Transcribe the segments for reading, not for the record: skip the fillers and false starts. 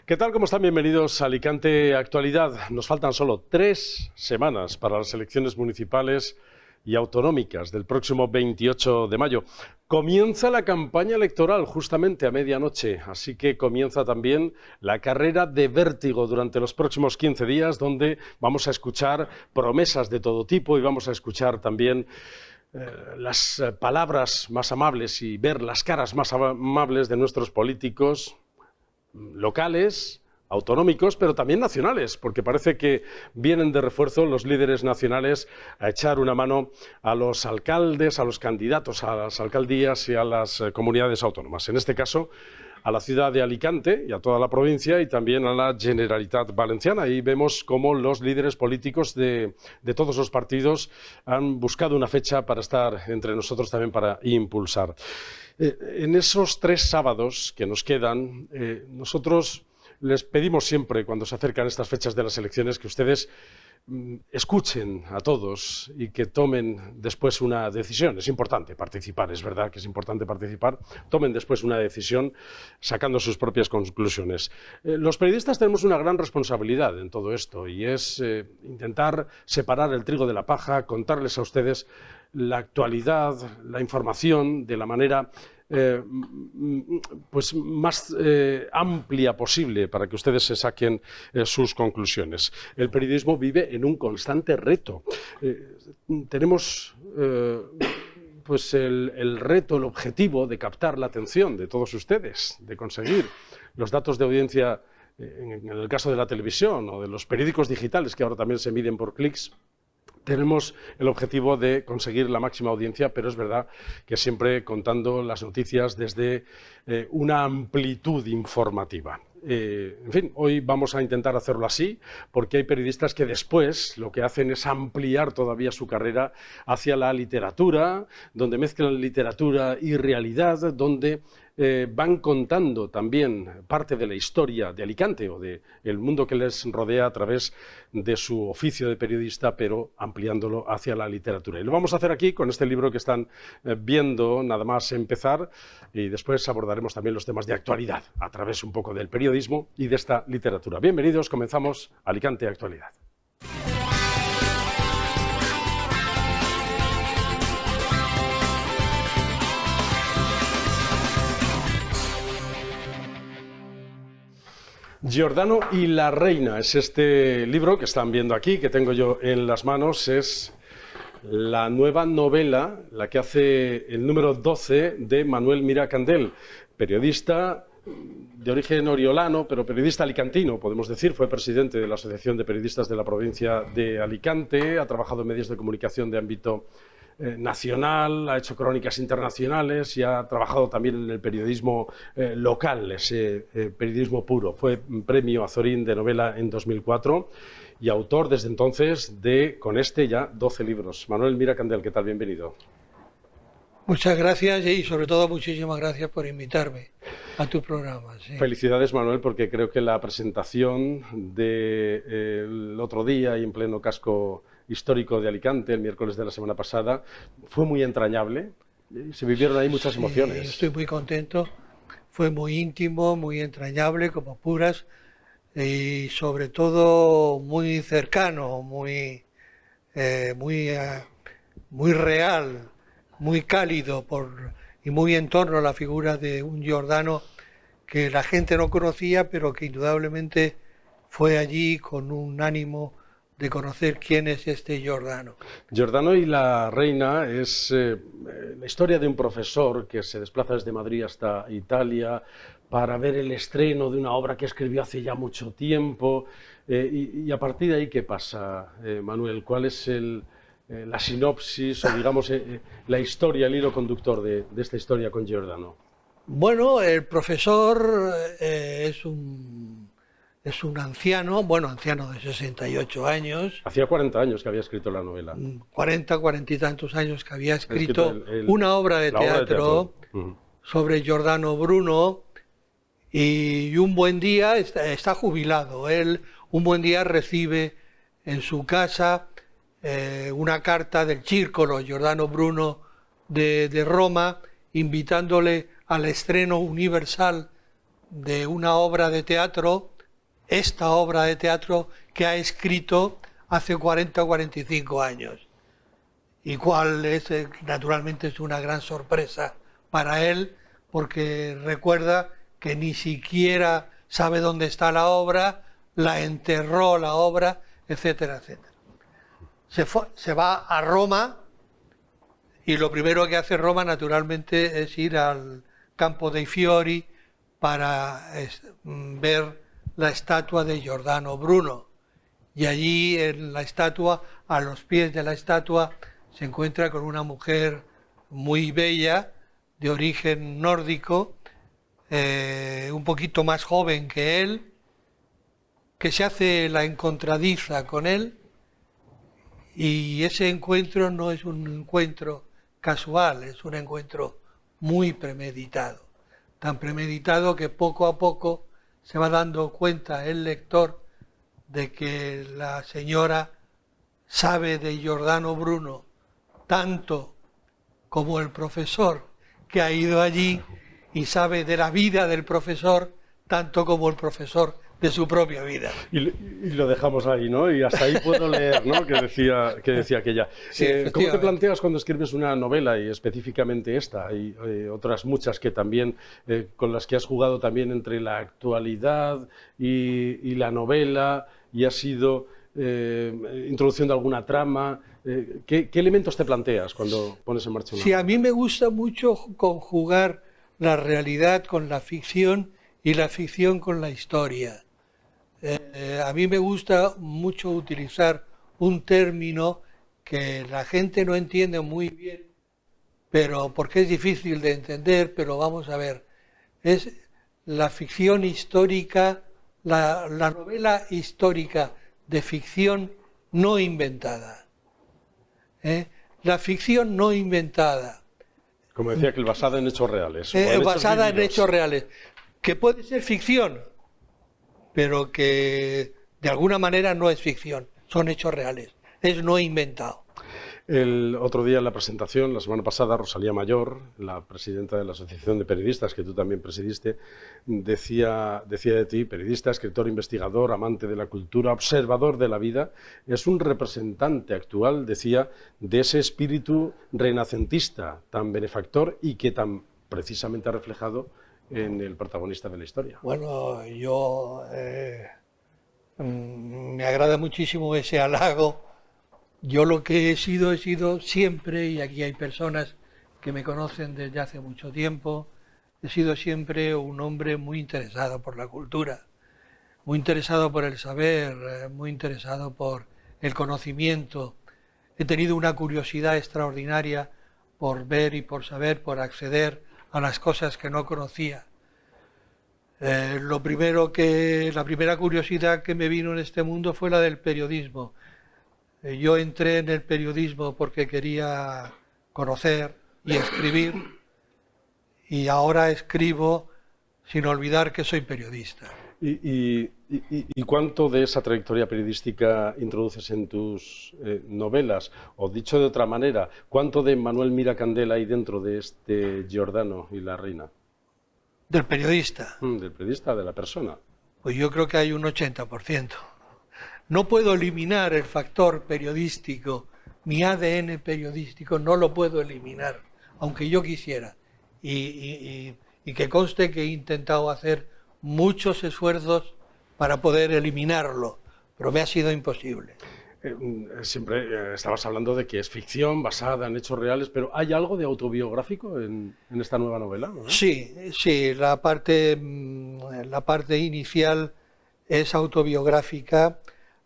¿Qué tal? ¿Cómo están? Bienvenidos a Alicante Actualidad. Nos faltan solo 3 semanas para las elecciones municipales y autonómicas del próximo 28 de mayo. Comienza la campaña electoral justamente a medianoche, así que comienza también la carrera de vértigo durante los próximos 15 días, donde vamos a escuchar promesas de todo tipo y vamos a escuchar también las palabras más amables y ver las caras más amables de nuestros políticos locales, autonómicos, pero también nacionales, porque parece que vienen de refuerzo los líderes nacionales a echar una mano a los alcaldes, a los candidatos a las alcaldías y a las comunidades autónomas. En este caso, a la ciudad de Alicante y a toda la provincia y también a la Generalitat Valenciana. Y vemos cómo los líderes políticos de todos los partidos han buscado una fecha para estar entre nosotros también para impulsar. En esos 3 sábados que nos quedan, nosotros les pedimos siempre, cuando se acercan estas fechas de las elecciones, que ustedes escuchen a todos y que tomen después una decisión. Es importante participar, es verdad que es importante participar. Tomen después una decisión sacando sus propias conclusiones. Los periodistas tenemos una gran responsabilidad en todo esto y es intentar separar el trigo de la paja, contarles a ustedes la actualidad, la información de la manera pues más amplia posible para que ustedes se saquen sus conclusiones. El periodismo vive en un constante reto. Tenemos pues el reto, el objetivo de captar la atención de todos ustedes, de conseguir los datos de audiencia en el caso de la televisión o de los periódicos digitales que ahora también se miden por clics. Tenemos el objetivo de conseguir la máxima audiencia, pero es verdad que siempre contando las noticias desde una amplitud informativa. En fin, hoy vamos a intentar hacerlo así, porque hay periodistas que después lo que hacen es ampliar todavía su carrera hacia la literatura, donde mezclan literatura y realidad, donde van contando también parte de la historia de Alicante o del mundo que les rodea a través de su oficio de periodista, pero ampliándolo hacia la literatura. Y lo vamos a hacer aquí con este libro que están viendo nada más empezar, y después abordaremos también los temas de actualidad a través un poco del periodismo y de esta literatura. Bienvenidos, comenzamos Alicante Actualidad. Giordano y la reina es este libro que están viendo aquí, que tengo yo en las manos. Es la nueva novela, la que hace el número 12 de Manuel Miracandel, periodista de origen oriolano, pero periodista alicantino, podemos decir. Fue presidente de la Asociación de Periodistas de la provincia de Alicante, ha trabajado en medios de comunicación de ámbito nacional, ha hecho crónicas internacionales y ha trabajado también en el periodismo local, ese periodismo puro. Fue premio Azorín de novela en 2004 y autor desde entonces de, con este ya, 12 libros. Manuel Miracandel, ¿qué tal? Bienvenido. Muchas gracias y sobre todo muchísimas gracias por invitarme a tu programa. Sí. Felicidades, Manuel, porque creo que la presentación del otro día y en pleno casco histórico de Alicante, el miércoles de la semana pasada, fue muy entrañable. Se vivieron ahí muchas emociones. Estoy muy contento. Fue muy íntimo, muy entrañable, como puras, y sobre todo muy cercano, muy real, muy cálido y muy en torno a la figura de un Giordano que la gente no conocía, pero que indudablemente fue allí con un ánimo de conocer quién es este Giordano. Giordano y la reina es la historia de un profesor que se desplaza desde Madrid hasta Italia para ver el estreno de una obra que escribió hace ya mucho tiempo. Y a partir de ahí, ¿qué pasa, Manuel? ¿Cuál es la sinopsis o, digamos, la historia, el hilo conductor de esta historia con Giordano? Bueno, el profesor es un anciano, anciano de 68 años. Hacía 40 años que había escrito la novela. 40 y tantos años que había escrito una obra de teatro sobre Giordano Bruno, y un buen día está jubilado. Él un buen día recibe en su casa una carta del Círculo Giordano Bruno de Roma, invitándole al estreno universal de una obra de teatro esta obra de teatro que ha escrito hace 40 o 45 años. Y cuál es, naturalmente es una gran sorpresa para él, porque recuerda que ni siquiera sabe dónde está la obra, la enterró la obra, etcétera, etcétera. Se va a Roma y lo primero que hace Roma naturalmente es ir al Campo dei Fiori para ver la estatua de Giordano Bruno. Y allí en la estatua, a los pies de la estatua, se encuentra con una mujer muy bella, de origen nórdico, un poquito más joven que él, que se hace la encontradiza con él, y ese encuentro no es un encuentro casual, es un encuentro muy premeditado, tan premeditado que poco a poco se va dando cuenta el lector de que la señora sabe de Giordano Bruno tanto como el profesor que ha ido allí, y sabe de la vida del profesor tanto como el profesor de su propia vida. Y lo dejamos ahí, ¿no? Y hasta ahí puedo leer, ¿no? Que decía aquella. Sí, ¿Cómo te planteas cuando escribes una novela, y específicamente esta, y otras muchas que también, con las que has jugado también entre la actualidad y la novela, y has ido introduciendo alguna trama? ¿Qué elementos te planteas cuando pones en marcha una Sí, novela? a mí me gusta mucho conjugar la realidad con la ficción y la ficción con la historia. A mí me gusta mucho utilizar un término que la gente no entiende muy bien, pero porque es difícil de entender, pero vamos a ver. Es la ficción histórica, la novela histórica de ficción no inventada. La ficción no inventada. Como decía, que basada en hechos reales. Basada en hechos reales. Que puede ser ficción, pero que de alguna manera no es ficción, son hechos reales, es no inventado. El otro día en la presentación, la semana pasada, Rosalía Mayor, la presidenta de la Asociación de Periodistas, que tú también presidiste, decía de ti: periodista, escritor, investigador, amante de la cultura, observador de la vida, es un representante actual, decía, de ese espíritu renacentista tan benefactor y que tan precisamente ha reflejado en el protagonista de la historia. Bueno, yo me agrada muchísimo ese halago. Yo lo que he sido siempre, y aquí hay personas que me conocen desde hace mucho tiempo, he sido siempre un hombre muy interesado por la cultura, muy interesado por el saber, muy interesado por el conocimiento. He tenido una curiosidad extraordinaria por ver y por saber, por acceder a las cosas que no conocía. La primera curiosidad que me vino en este mundo fue la del periodismo. Yo entré en el periodismo porque quería conocer y escribir, y ahora escribo sin olvidar que soy periodista. ¿Y cuánto de esa trayectoria periodística introduces en tus novelas? O dicho de otra manera, ¿cuánto de Manuel Mira Candela hay dentro de este Giordano y la Reina? ¿Del periodista? Del periodista, de la persona. Pues yo creo que hay un 80%. No puedo eliminar el factor periodístico, mi ADN periodístico no lo puedo eliminar, aunque yo quisiera. Y que conste que he intentado hacer muchos esfuerzos para poder eliminarlo, pero me ha sido imposible. Siempre estabas hablando de que es ficción basada en hechos reales, pero ¿hay algo de autobiográfico en esta nueva novela, ¿no? Sí, la parte inicial es autobiográfica,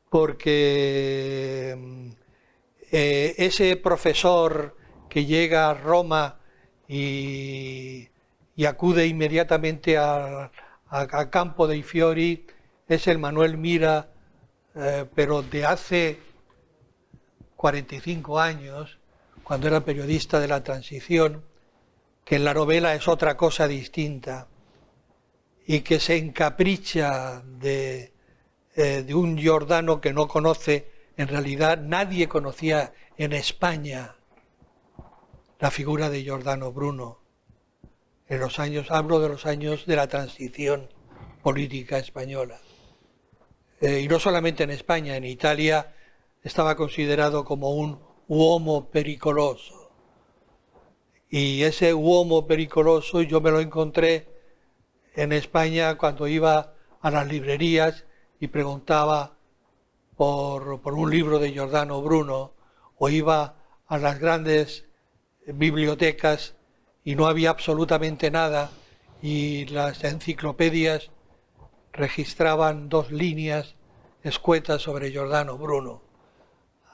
porque ese profesor que llega a Roma y acude inmediatamente a Campo dei Fiori es el Manuel Mira, pero de hace 45 años, cuando era periodista de la Transición, que en la novela es otra cosa distinta, y que se encapricha de un Giordano que no conoce. En realidad nadie conocía en España la figura de Giordano Bruno. Hablo de los años de la transición política española. y no solamente en España, en Italia estaba considerado como un uomo pericoloso. Y ese uomo pericoloso yo me lo encontré en España cuando iba a las librerías y preguntaba por un libro de Giordano Bruno, o iba a las grandes bibliotecas y no había absolutamente nada, y las enciclopedias registraban 2 líneas escuetas sobre Giordano Bruno,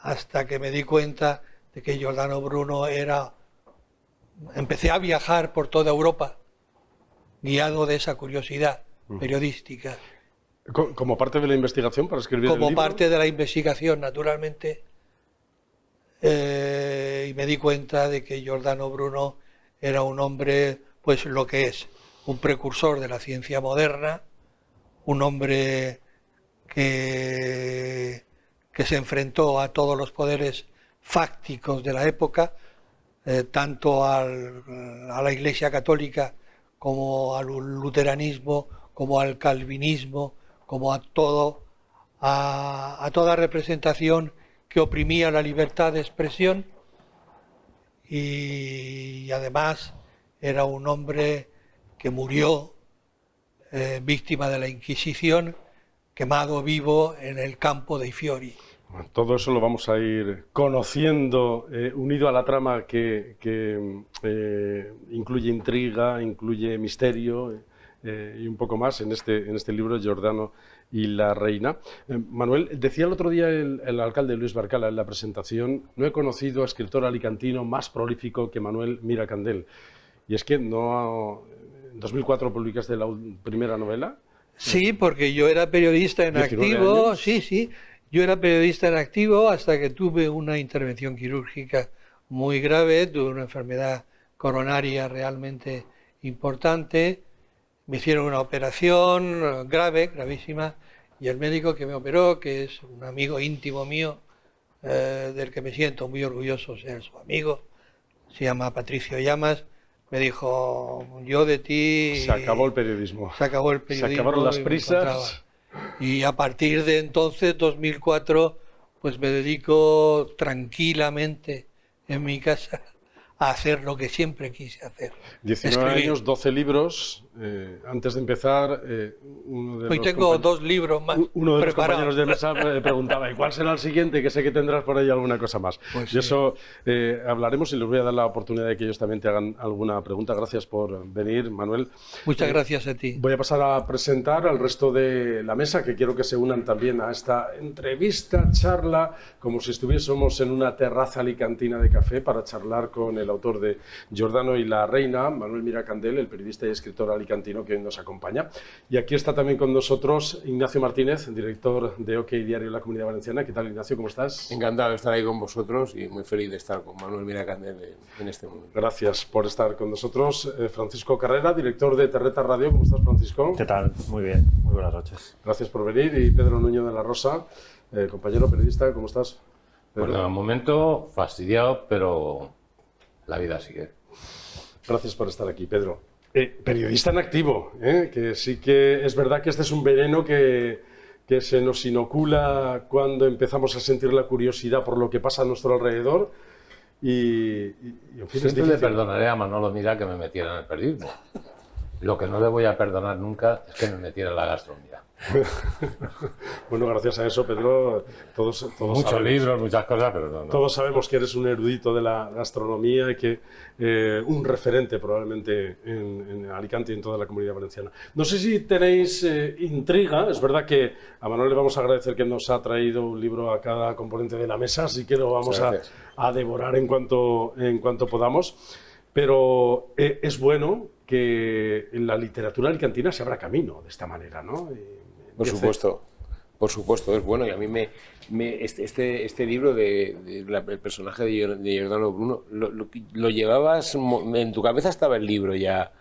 hasta que me di cuenta de que Giordano Bruno empecé a viajar por toda Europa, guiado de esa curiosidad periodística. ¿Como parte de la investigación para escribir el libro? Como parte de la investigación, naturalmente, y me di cuenta de que Giordano Bruno era un hombre, pues lo que es, un precursor de la ciencia moderna, un hombre que se enfrentó a todos los poderes fácticos de la época, tanto a la Iglesia Católica como al luteranismo, como al calvinismo, como a toda representación que oprimía la libertad de expresión, y además era un hombre que murió víctima de la Inquisición, quemado vivo en el campo dei Fiori. Todo eso lo vamos a ir conociendo, unido a la trama que incluye intriga, incluye misterio y un poco más en este libro, Giordano y la reina. Manuel, decía el otro día el alcalde Luis Barcala en la presentación: no he conocido a escritor alicantino más prolífico que Manuel Miracandel. Y es que en 2004 publicaste la primera novela. Sí, porque yo era periodista en activo, años. Sí. Yo era periodista en activo hasta que tuve una intervención quirúrgica muy grave, tuve una enfermedad coronaria realmente importante, me hicieron una operación grave, gravísima, y el médico que me operó, que es un amigo íntimo mío, del que me siento muy orgulloso ser su amigo, se llama Patricio Llamas, me dijo: yo de ti... Se acabó el periodismo. Se acabó el periodismo. Se acabaron las prisas. Y a partir de entonces, 2004, pues me dedico tranquilamente en mi casa a hacer lo que siempre quise hacer. 19 años, 12 libros. Antes de empezar, hoy tengo 2 libros más. Uno de los compañeros de mesa me preguntaba: ¿y cuál será el siguiente? Que sé que tendrás por ahí alguna cosa más. Pues de eso hablaremos, y les voy a dar la oportunidad de que ellos también te hagan alguna pregunta. Gracias por venir, Manuel. Muchas gracias a ti. Voy a pasar a presentar al resto de la mesa, que quiero que se unan también a esta entrevista, charla, como si estuviésemos en una terraza alicantina de café, para charlar con el autor de Giordano y la reina, Manuel Miracandel, el periodista y escritor alicantino que hoy nos acompaña. Y aquí está también con nosotros Ignacio Martínez, director de OK Diario en la Comunidad Valenciana. ¿Qué tal, Ignacio? ¿Cómo estás? Encantado de estar ahí con vosotros y muy feliz de estar con Manuel Miracandel en este momento. Gracias por estar con nosotros. Francisco Carrera, director de Terreta Radio. ¿Cómo estás, Francisco? ¿Qué tal? Muy bien, muy buenas noches. Gracias por venir. Y Pedro Nuño de la Rosa, compañero periodista. ¿Cómo estás, Pedro? Bueno, de momento fastidiado, pero la vida sigue. Gracias por estar aquí, Pedro. Periodista en activo, que sí que es verdad que este es un veneno que se nos inocula cuando empezamos a sentir la curiosidad por lo que pasa a nuestro alrededor. Y en fin, siempre le perdonaré a Manolo Mira que me metiera en el periodismo. Lo que no le voy a perdonar nunca es que me metiera en la gastronomía. Bueno, gracias a eso, Pedro, todos muchos sabemos, libros, muchas cosas, pero no. Todos sabemos que eres un erudito de la gastronomía y que un referente probablemente en Alicante y en toda la Comunidad Valenciana. No sé si tenéis intriga. Es verdad que a Manuel le vamos a agradecer que nos ha traído un libro a cada componente de la mesa, así que lo vamos a devorar en cuanto podamos. Pero es bueno que en la literatura alicantina se abra camino de esta manera, ¿no? Por supuesto, es bueno. Y a mí este libro el personaje de Giordano Bruno, lo llevabas, en tu cabeza estaba el libro ya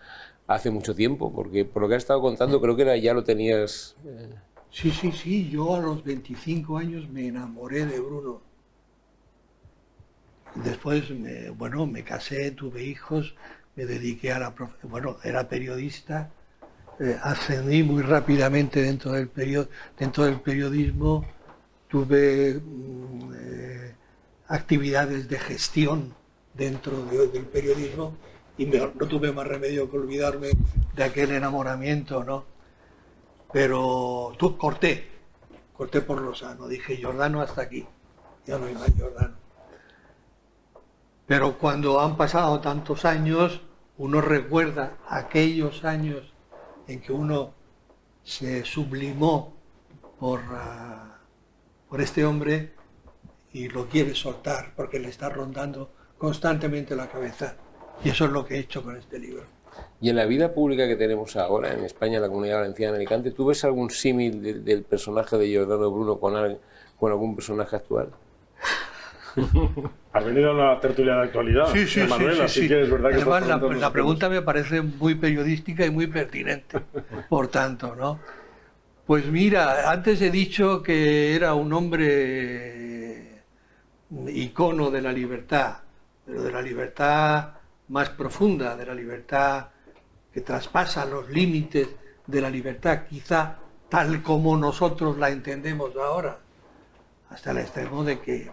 hace mucho tiempo, porque por lo que has estado contando creo que ya lo tenías... Sí, yo a los 25 años me enamoré de Bruno. Después, me casé, tuve hijos, me dediqué a era periodista ascendí muy rápidamente dentro del periodismo, tuve actividades de gestión dentro del periodismo y no tuve más remedio que olvidarme de aquel enamoramiento, ¿no? Pero corté por lo sano, dije Giordano hasta aquí, ya no hay más Giordano. Pero cuando han pasado tantos años, uno recuerda aquellos años en que uno se sublimó por este hombre y lo quiere soltar porque le está rondando constantemente la cabeza. Y eso es lo que he hecho con este libro. Y en la vida pública que tenemos ahora, en España, en la Comunidad Valenciana, en Alicante, ¿tú ves algún símil del personaje de Giordano Bruno con algún personaje actual? Has venido a una tertulia de actualidad, sí, Manuel, así que es verdad que... Además, la pregunta me parece muy periodística y muy pertinente, por tanto, ¿no? Pues mira, antes he dicho que era un hombre icono de la libertad, pero de la libertad más profunda, de la libertad que traspasa los límites de la libertad, quizá tal como nosotros la entendemos ahora, hasta el extremo de que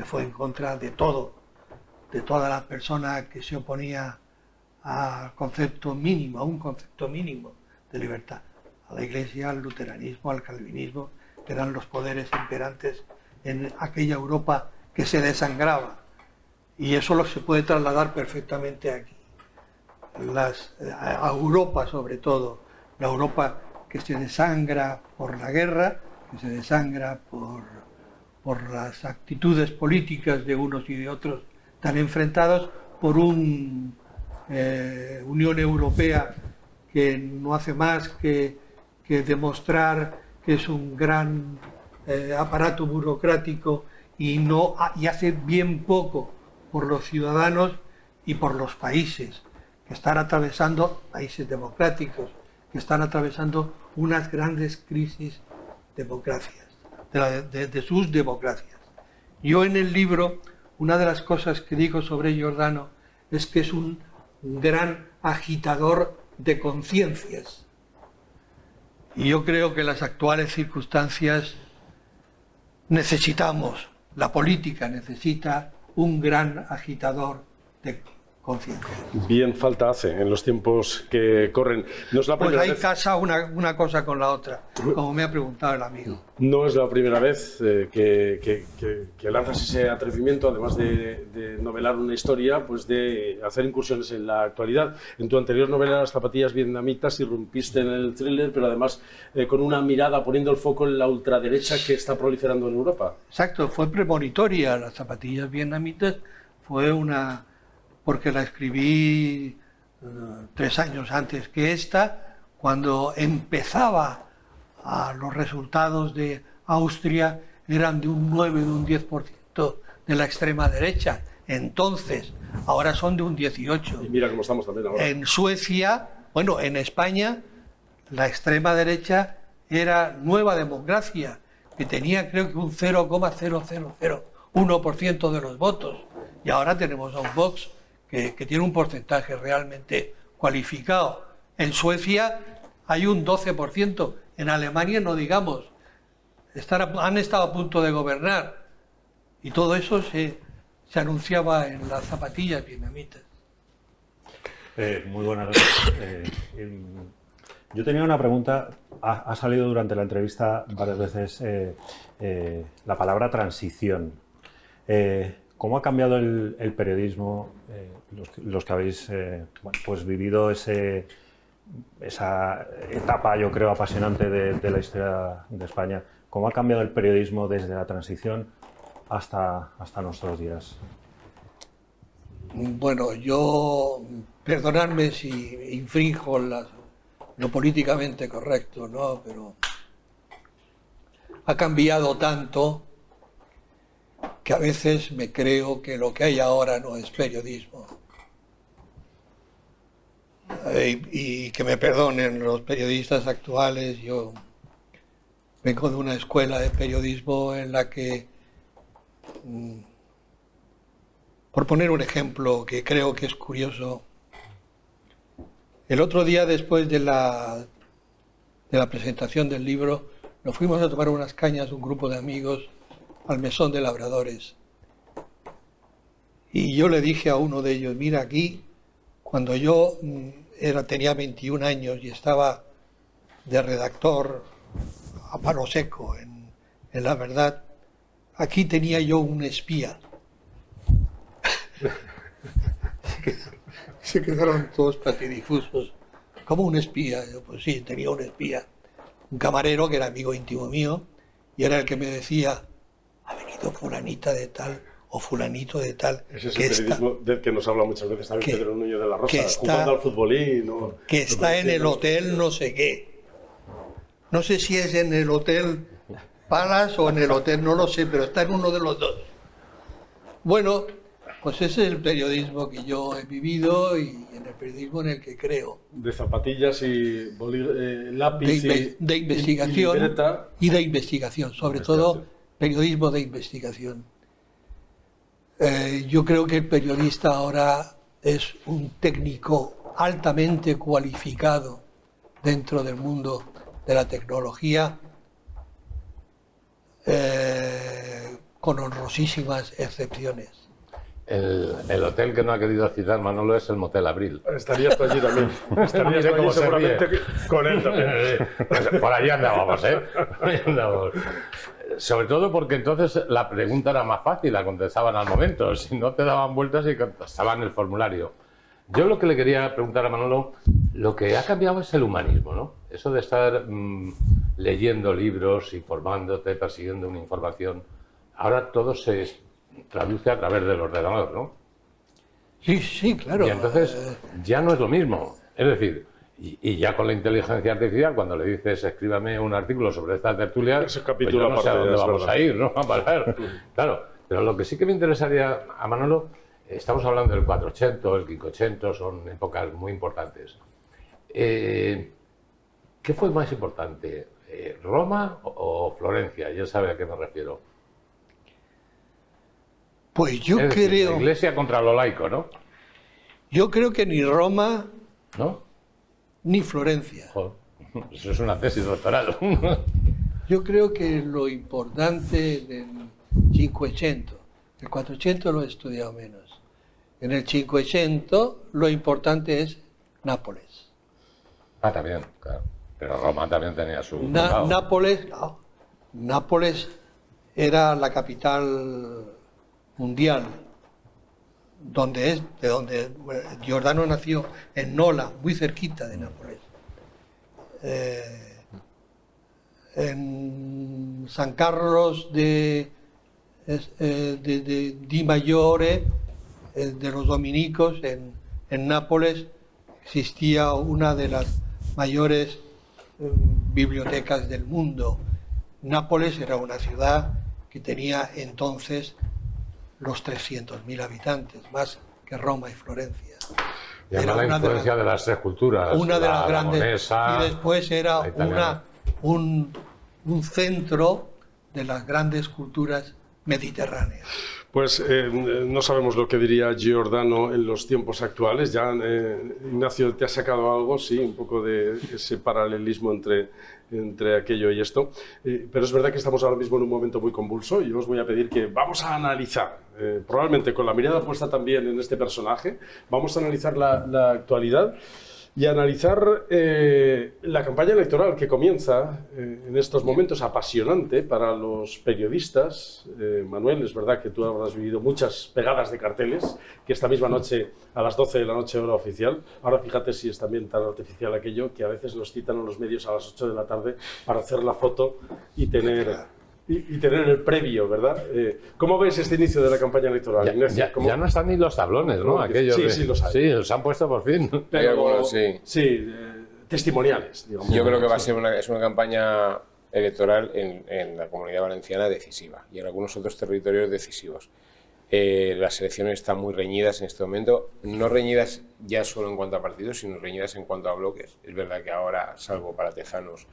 fue en contra de todo, de toda la persona que se oponía al concepto mínimo, a un concepto mínimo de libertad, a la Iglesia, al luteranismo, al calvinismo, que eran los poderes imperantes en aquella Europa que se desangraba. Y eso se puede trasladar perfectamente aquí. A Europa, sobre todo, la Europa que se desangra por la guerra, que se desangra por las actitudes políticas de unos y de otros tan enfrentados, por una Unión Europea que no hace más que demostrar que es un gran aparato burocrático y hace bien poco por los ciudadanos y por los países que están atravesando, países democráticos, que están atravesando unas grandes crisis democracias, de sus democracias. Yo en el libro, una de las cosas que digo sobre Giordano es que es un gran agitador de conciencias. Y yo creo que en las actuales circunstancias la política necesita un gran agitador de conciencia. Bien falta hace en los tiempos que corren. No es la pues primera ahí vez... casa una cosa con la otra, como me ha preguntado el amigo. No es la primera vez que lanzas ese atrevimiento, además de novelar una historia, pues de hacer incursiones en la actualidad. En tu anterior novela, Las zapatillas vietnamitas, irrumpiste en el thriller, pero además con una mirada poniendo el foco en la ultraderecha que está proliferando en Europa. Exacto, fue premonitoria. Las zapatillas vietnamitas fue porque la escribí 3 años antes que esta, cuando empezaba los resultados de Austria eran de un 9, de un 10% de la extrema derecha. Entonces, ahora son de un 18%. Y mira cómo estamos también ahora. En Suecia, en España, la extrema derecha era Nueva Democracia, que tenía creo que un 0,0001% de los votos. Y ahora tenemos a un Vox que tiene un porcentaje realmente cualificado. En Suecia hay un 12%, en Alemania no digamos, han estado a punto de gobernar y todo eso se anunciaba en las zapatillas vietnamitas. Muy buenas noches. Yo tenía una pregunta, ha salido durante la entrevista varias veces la palabra transición. ¿Cómo ha cambiado el periodismo, los que habéis pues vivido esa etapa, yo creo, apasionante de la historia de España? ¿Cómo ha cambiado el periodismo desde la transición hasta nuestros días? Bueno, perdonadme si infrinjo lo políticamente correcto, ¿no? Pero ha cambiado tanto que a veces me creo que lo que hay ahora no es periodismo. Y que me perdonen los periodistas actuales, yo vengo de una escuela de periodismo en la que, por poner un ejemplo que creo que es curioso, el otro día después de la de la presentación del libro, nos fuimos a tomar unas cañas, un grupo de amigos, al Mesón de Labradores. Y yo le dije a uno de ellos, mira, aquí, cuando yo tenía 21 años y estaba de redactor a palo seco en La Verdad, aquí tenía yo un espía. Se quedaron todos patidifusos. ¿Cómo un espía? Yo, pues sí, tenía un espía. Un camarero que era amigo íntimo mío y era el que me decía, ha venido fulanita de tal o fulanito de tal. Ese es el periodismo del que nos habla muchas veces también Pedro Nuño de la Rosa, jugando al futbolín. ¿No? Que está en el hotel no sé qué. No sé si es en el hotel Palace o en el hotel, no lo sé, pero está en uno de los dos. Bueno, pues ese es el periodismo que yo he vivido y en el periodismo en el que creo. De zapatillas y lápiz de investigación y de investigación, sobre todo periodismo de investigación. Yo creo que el periodista ahora es un técnico altamente cualificado dentro del mundo de la tecnología, con honrosísimas excepciones. El hotel que no ha querido citar Manolo es el Motel Abril. Estarías tú allí también. Estarías tú allí seguramente con él también. Por allí andábamos, ¿eh? Por allí andábamos. Sobre todo porque entonces la pregunta era más fácil, la contestaban al momento. Si no te daban vueltas y contestaban el formulario. Yo lo que le quería preguntar a Manolo, lo que ha cambiado es el humanismo, ¿no? Eso de estar leyendo libros, informándote, persiguiendo una información. Ahora todo se traduce a través del ordenador, ¿no? Sí, sí, claro. Y entonces ya no es lo mismo. Es decir, y ya con la inteligencia artificial, cuando le dices escríbame un artículo sobre esta tertulia, ese capítulo pues yo no sé a dónde vamos a ir, ¿no? A parar. Claro, pero lo que sí que me interesaría a Manolo, estamos hablando del 480, el 580, son épocas muy importantes. ¿Qué fue más importante? ¿Roma o Florencia? Ya sabe a qué me refiero. Pues yo Es decir, creo... la Iglesia contra lo laico, ¿no? Yo creo que ni Roma, ¿no? ni Florencia. Joder, eso es una tesis doctoral. Yo creo que lo importante del 500, el 400 lo he estudiado menos. En el 500 lo importante es Nápoles. Ah, también, claro. Pero Roma también tenía su... Nápoles era la capital mundial, de donde Giordano nació, en Nola, muy cerquita de Nápoles. En San Carlos Di Maggiore, de los dominicos, en Nápoles, existía una de las mayores bibliotecas del mundo. Nápoles era una ciudad que tenía entonces los 300.000 habitantes, más que Roma y Florencia. Y además la influencia de las tres culturas, una de las grandes, aragonesa, y después era un centro de las grandes culturas mediterráneas. Pues no sabemos lo que diría Giordano en los tiempos actuales. Ya, Ignacio, ¿te ha sacado algo? Sí, un poco de ese paralelismo entre aquello y esto. Pero es verdad que estamos ahora mismo en un momento muy convulso y yo os voy a pedir que vamos a analizar, probablemente con la mirada puesta también en este personaje, vamos a analizar la actualidad y analizar la campaña electoral que comienza en estos momentos apasionante para los periodistas. Manuel, es verdad que tú habrás vivido muchas pegadas de carteles, que esta misma noche a las 12 de la noche hora oficial. Ahora fíjate si es también tan artificial aquello que a veces nos citan en los medios a las 8 de la tarde para hacer la foto y tener el previo, ¿verdad? ¿Cómo ves este inicio de la campaña electoral, Ignacio? Ya no están ni los tablones, ¿no? Aquellos sí los hay. Sí, los han puesto por fin. Hay algunos, sí, testimoniales, digamos. Yo creo que va a ser una campaña electoral en la Comunidad Valenciana decisiva y en algunos otros territorios decisivos. Las elecciones están muy reñidas en este momento, no reñidas ya solo en cuanto a partidos, sino reñidas en cuanto a bloques. Es verdad que ahora, salvo para Tezanos,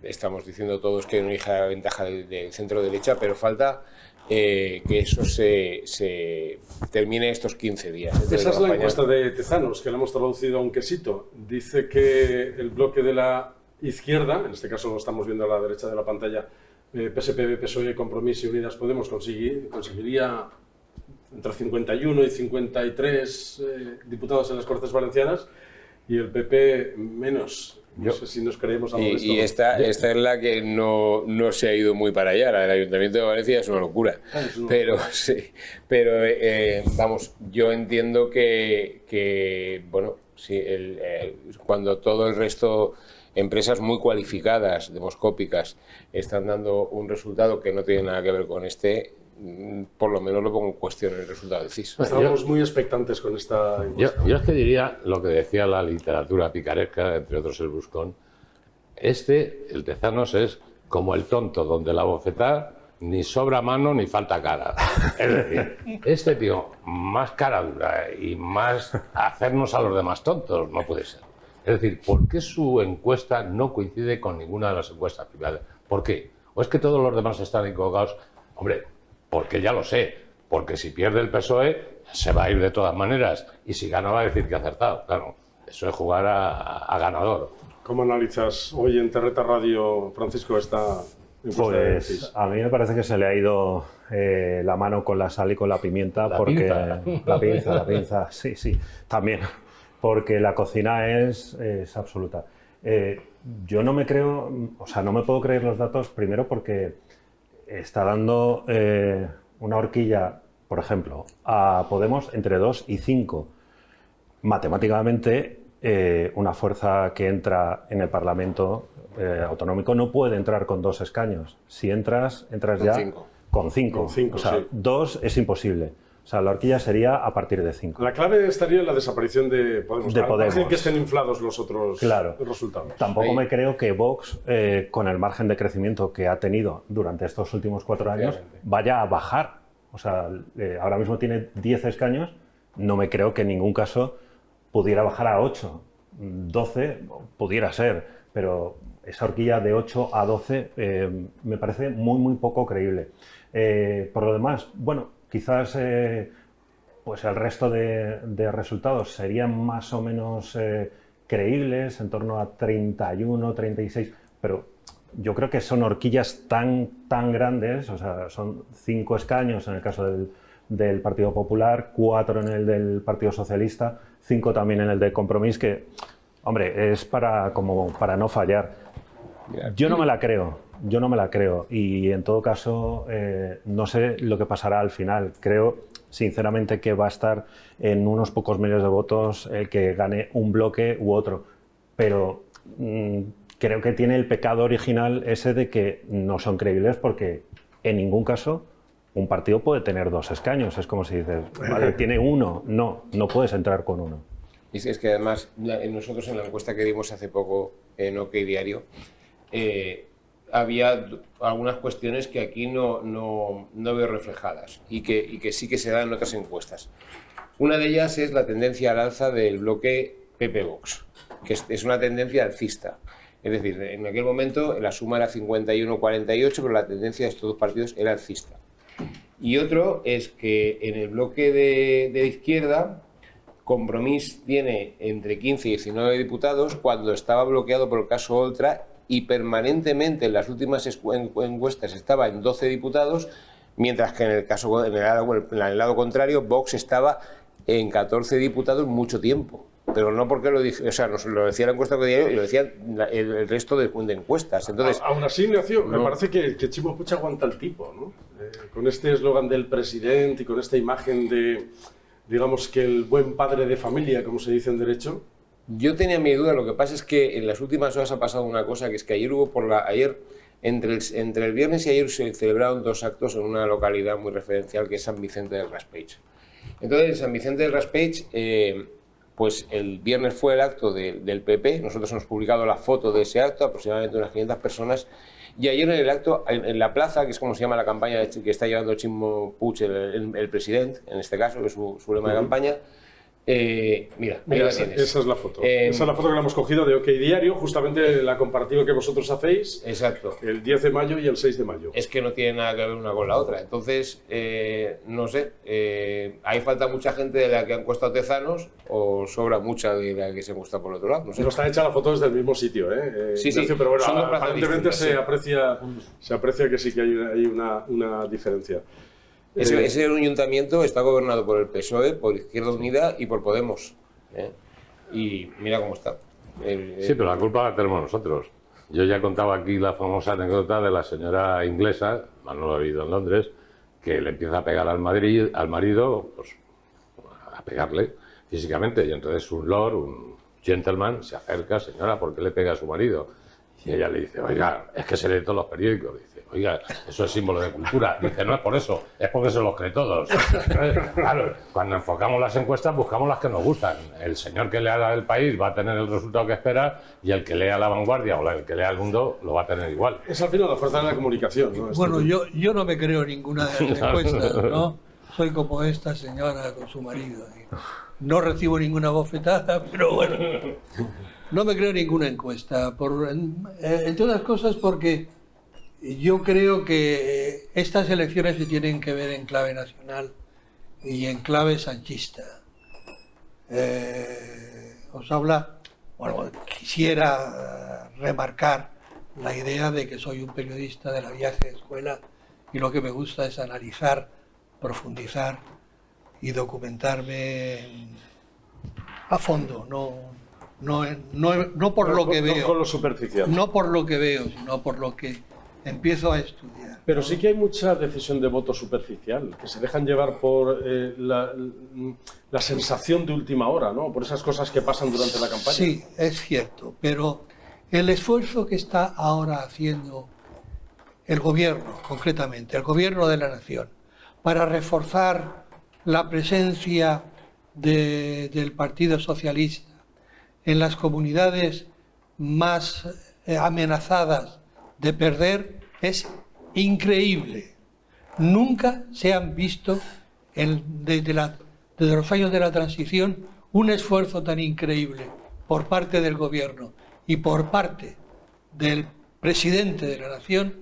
estamos diciendo todos que hay una ligera ventaja del centro derecha, pero falta que eso se termine estos 15 días. Esa es la encuesta de Tezanos, que la hemos traducido a un quesito. Dice que el bloque de la izquierda, en este caso lo estamos viendo a la derecha de la pantalla, PSPB, PSOE, Compromís y Unidas Podemos conseguiría entre 51 y 53 diputados en las Cortes Valencianas, y el PP menos. No sé si nos creemos algo de esto. Y esta es la que no se ha ido muy para allá. La del Ayuntamiento de Valencia es una locura. Pero sí, vamos, yo entiendo que bueno, sí, cuando todo el resto, empresas muy cualificadas, demoscópicas, están dando un resultado que no tiene nada que ver con este, por lo menos lo pongo en cuestión el resultado del CIS. Estábamos muy expectantes con esta encuesta. Yo es que diría lo que decía la literatura picaresca, entre otros el Buscón. El Tezanos, es como el tonto, donde la bofetada ni sobra mano ni falta cara. Es decir, este tío, más cara dura y más hacernos a los demás tontos, no puede ser. Es decir, ¿por qué su encuesta no coincide con ninguna de las encuestas privadas? ¿Por qué? ¿O es que todos los demás están equivocados? Hombre, porque ya lo sé, porque si pierde el PSOE se va a ir de todas maneras, y si gana va a decir que ha acertado. Claro, eso es jugar a ganador. ¿Cómo analizas hoy en Terreta Radio, Francisco, esta encuesta? Pues a mí me parece que se le ha ido la mano con la sal y con la pimienta, la pinza, sí, también, porque la cocina es absoluta. Yo no me creo, o sea, no me puedo creer los datos, primero porque está dando una horquilla, por ejemplo, a Podemos entre 2 y 5. Matemáticamente, una fuerza que entra en el Parlamento autonómico no puede entrar con 2 escaños. Si entras ya con 5. O sea, sí. 2 es imposible. O sea, la horquilla sería a partir de 5. La clave estaría en la desaparición de Podemos. De Podemos. Que estén inflados los otros resultados. Tampoco me creo que Vox, con el margen de crecimiento que ha tenido durante estos últimos 4 años, vaya a bajar. O sea, ahora mismo tiene 10 escaños. No me creo que en ningún caso pudiera bajar a 8. 12 pudiera ser, pero esa horquilla de 8 a 12 me parece muy poco creíble. Por lo demás, bueno, quizás pues el resto de resultados serían más o menos creíbles, en torno a 31, 36, pero yo creo que son horquillas tan grandes, o sea, son 5 escaños en el caso del Partido Popular, 4 en el del Partido Socialista, 5 también en el de Compromís, que, hombre, es para no fallar. Yo no me la creo, y en todo caso no sé lo que pasará al final. Creo sinceramente que va a estar en unos pocos miles de votos el que gane un bloque u otro, pero creo que tiene el pecado original ese de que no son creíbles, porque en ningún caso un partido puede tener 2 escaños. Es como si dices, vale, tiene 1, no puedes entrar con 1. Y es que además nosotros en la encuesta que dimos hace poco en OK Diario, había algunas cuestiones que aquí no veo reflejadas y que sí que se dan en otras encuestas. Una de ellas es la tendencia al alza del bloque PP-Vox, que es una tendencia alcista. Es decir, en aquel momento la suma era 51-48, pero la tendencia de estos dos partidos era alcista. Y otro es que en el bloque de izquierda, Compromís tiene entre 15 y 19 diputados, cuando estaba bloqueado por el caso Oltra, y permanentemente en las últimas encuestas estaba en 12 diputados, mientras que en el lado contrario Vox estaba en 14 diputados mucho tiempo. Pero no porque lo dije, o sea, lo decía la encuesta diario y lo decía el resto de encuestas. Entonces, aún así, Ignacio, me parece que Chimo Puig aguanta el tipo, ¿no? Con este eslogan del presidente y con esta imagen de, digamos, que el buen padre de familia, como se dice en derecho. Yo tenía mi duda. Lo que pasa es que en las últimas horas ha pasado una cosa, que es que ayer entre el viernes y ayer se celebraron 2 actos en una localidad muy referencial, que es San Vicente del Raspeig. Entonces, en San Vicente del Raspeig, pues el viernes fue el acto del PP. Nosotros hemos publicado la foto de ese acto, aproximadamente unas 500 personas. Y ayer en el acto, en la plaza, que es como se llama la campaña que está llevando Chimo Puig, el presidente, en este caso, que es su lema de campaña, Mira, esa es la foto. Esa es la foto que le hemos cogido de OK Diario, justamente la comparativa que vosotros hacéis. Exacto. El 10 de mayo y el 6 de mayo. Es que no tiene nada que ver una con la otra. Entonces, no sé, ahí falta mucha gente de la que han encuestado Tezanos o sobra mucha de la que se encuesta por el otro lado. No sé. Pero está hecha la foto desde el mismo sitio, ¿eh? Sí, Ignacio, pero bueno, son dos plazas aparentemente distintas, se aprecia que sí que hay una diferencia. Ese ayuntamiento está gobernado por el PSOE, por Izquierda Unida y por Podemos. Y mira cómo está. Sí, pero la culpa la tenemos nosotros. Yo ya he contado aquí la famosa anécdota de la señora inglesa, más no lo he vivido en Londres, que le empieza a pegar al marido, pues a pegarle físicamente. Y entonces un lord, un gentleman, se acerca, señora, ¿por qué le pega a su marido? Y ella le dice, oiga, es que se lee todos los periódicos. Dice, oiga, eso es símbolo de cultura. Dice, no es por eso, es porque se los cree todos. Claro, cuando enfocamos las encuestas buscamos las que nos gustan. El señor que lea la del País va a tener el resultado que espera y el que lea La Vanguardia o el que lea El Mundo lo va a tener igual. Es al final la fuerza de la comunicación, ¿no? Bueno, yo no me creo ninguna de las encuestas, ¿no? Soy como esta señora con su marido. No recibo ninguna bofetada, pero bueno, no me creo ninguna encuesta. Entre otras cosas porque yo creo que estas elecciones se tienen que ver en clave nacional y en clave sanchista. Quisiera remarcar la idea de que soy un periodista de la vieja escuela y lo que me gusta es analizar, profundizar y documentarme a fondo, no por lo que veo. No con lo superficial. No por lo que veo, sino por lo que empiezo a estudiar. Pero sí que hay mucha decisión de voto superficial, que se dejan llevar por la sensación de última hora, ¿no? Por esas cosas que pasan durante la campaña. Sí, es cierto, pero el esfuerzo que está ahora haciendo el gobierno, concretamente, el gobierno de la nación, para reforzar la presencia del Partido Socialista en las comunidades más amenazadas de perder es increíble. Nunca se han visto desde los años de la transición un esfuerzo tan increíble por parte del gobierno y por parte del presidente de la nación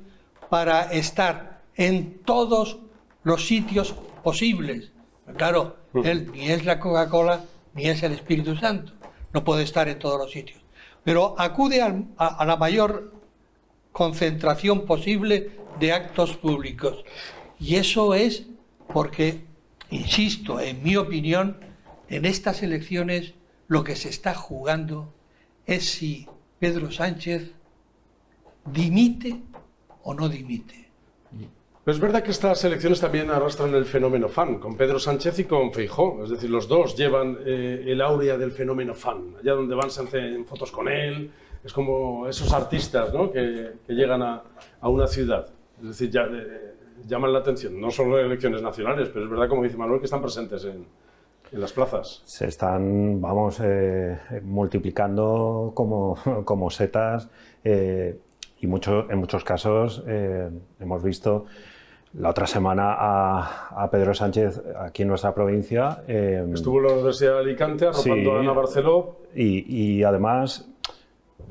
para estar en todos los sitios posibles. Claro, él ni es la Coca-Cola ni es el Espíritu Santo, no puede estar en todos los sitios, pero acude a la mayor concentración posible de actos públicos. Y eso es porque, insisto, en mi opinión, en estas elecciones lo que se está jugando es si Pedro Sánchez dimite o no dimite. Pero es verdad que estas elecciones también arrastran el fenómeno fan, con Pedro Sánchez y con Feijóo. Es decir, los dos llevan el áurea del fenómeno fan. Allá donde van se hacen fotos con él. Es como esos artistas, ¿no? que llegan a una ciudad. Es decir, llaman la atención. No solo en elecciones nacionales, pero es verdad, como dice Manuel, que están presentes en las plazas. Se están, multiplicando como setas y en muchos casos hemos visto la otra semana a Pedro Sánchez aquí en nuestra provincia. Estuvo en la Universidad de Alicante arropando a Ana Barceló. Y además,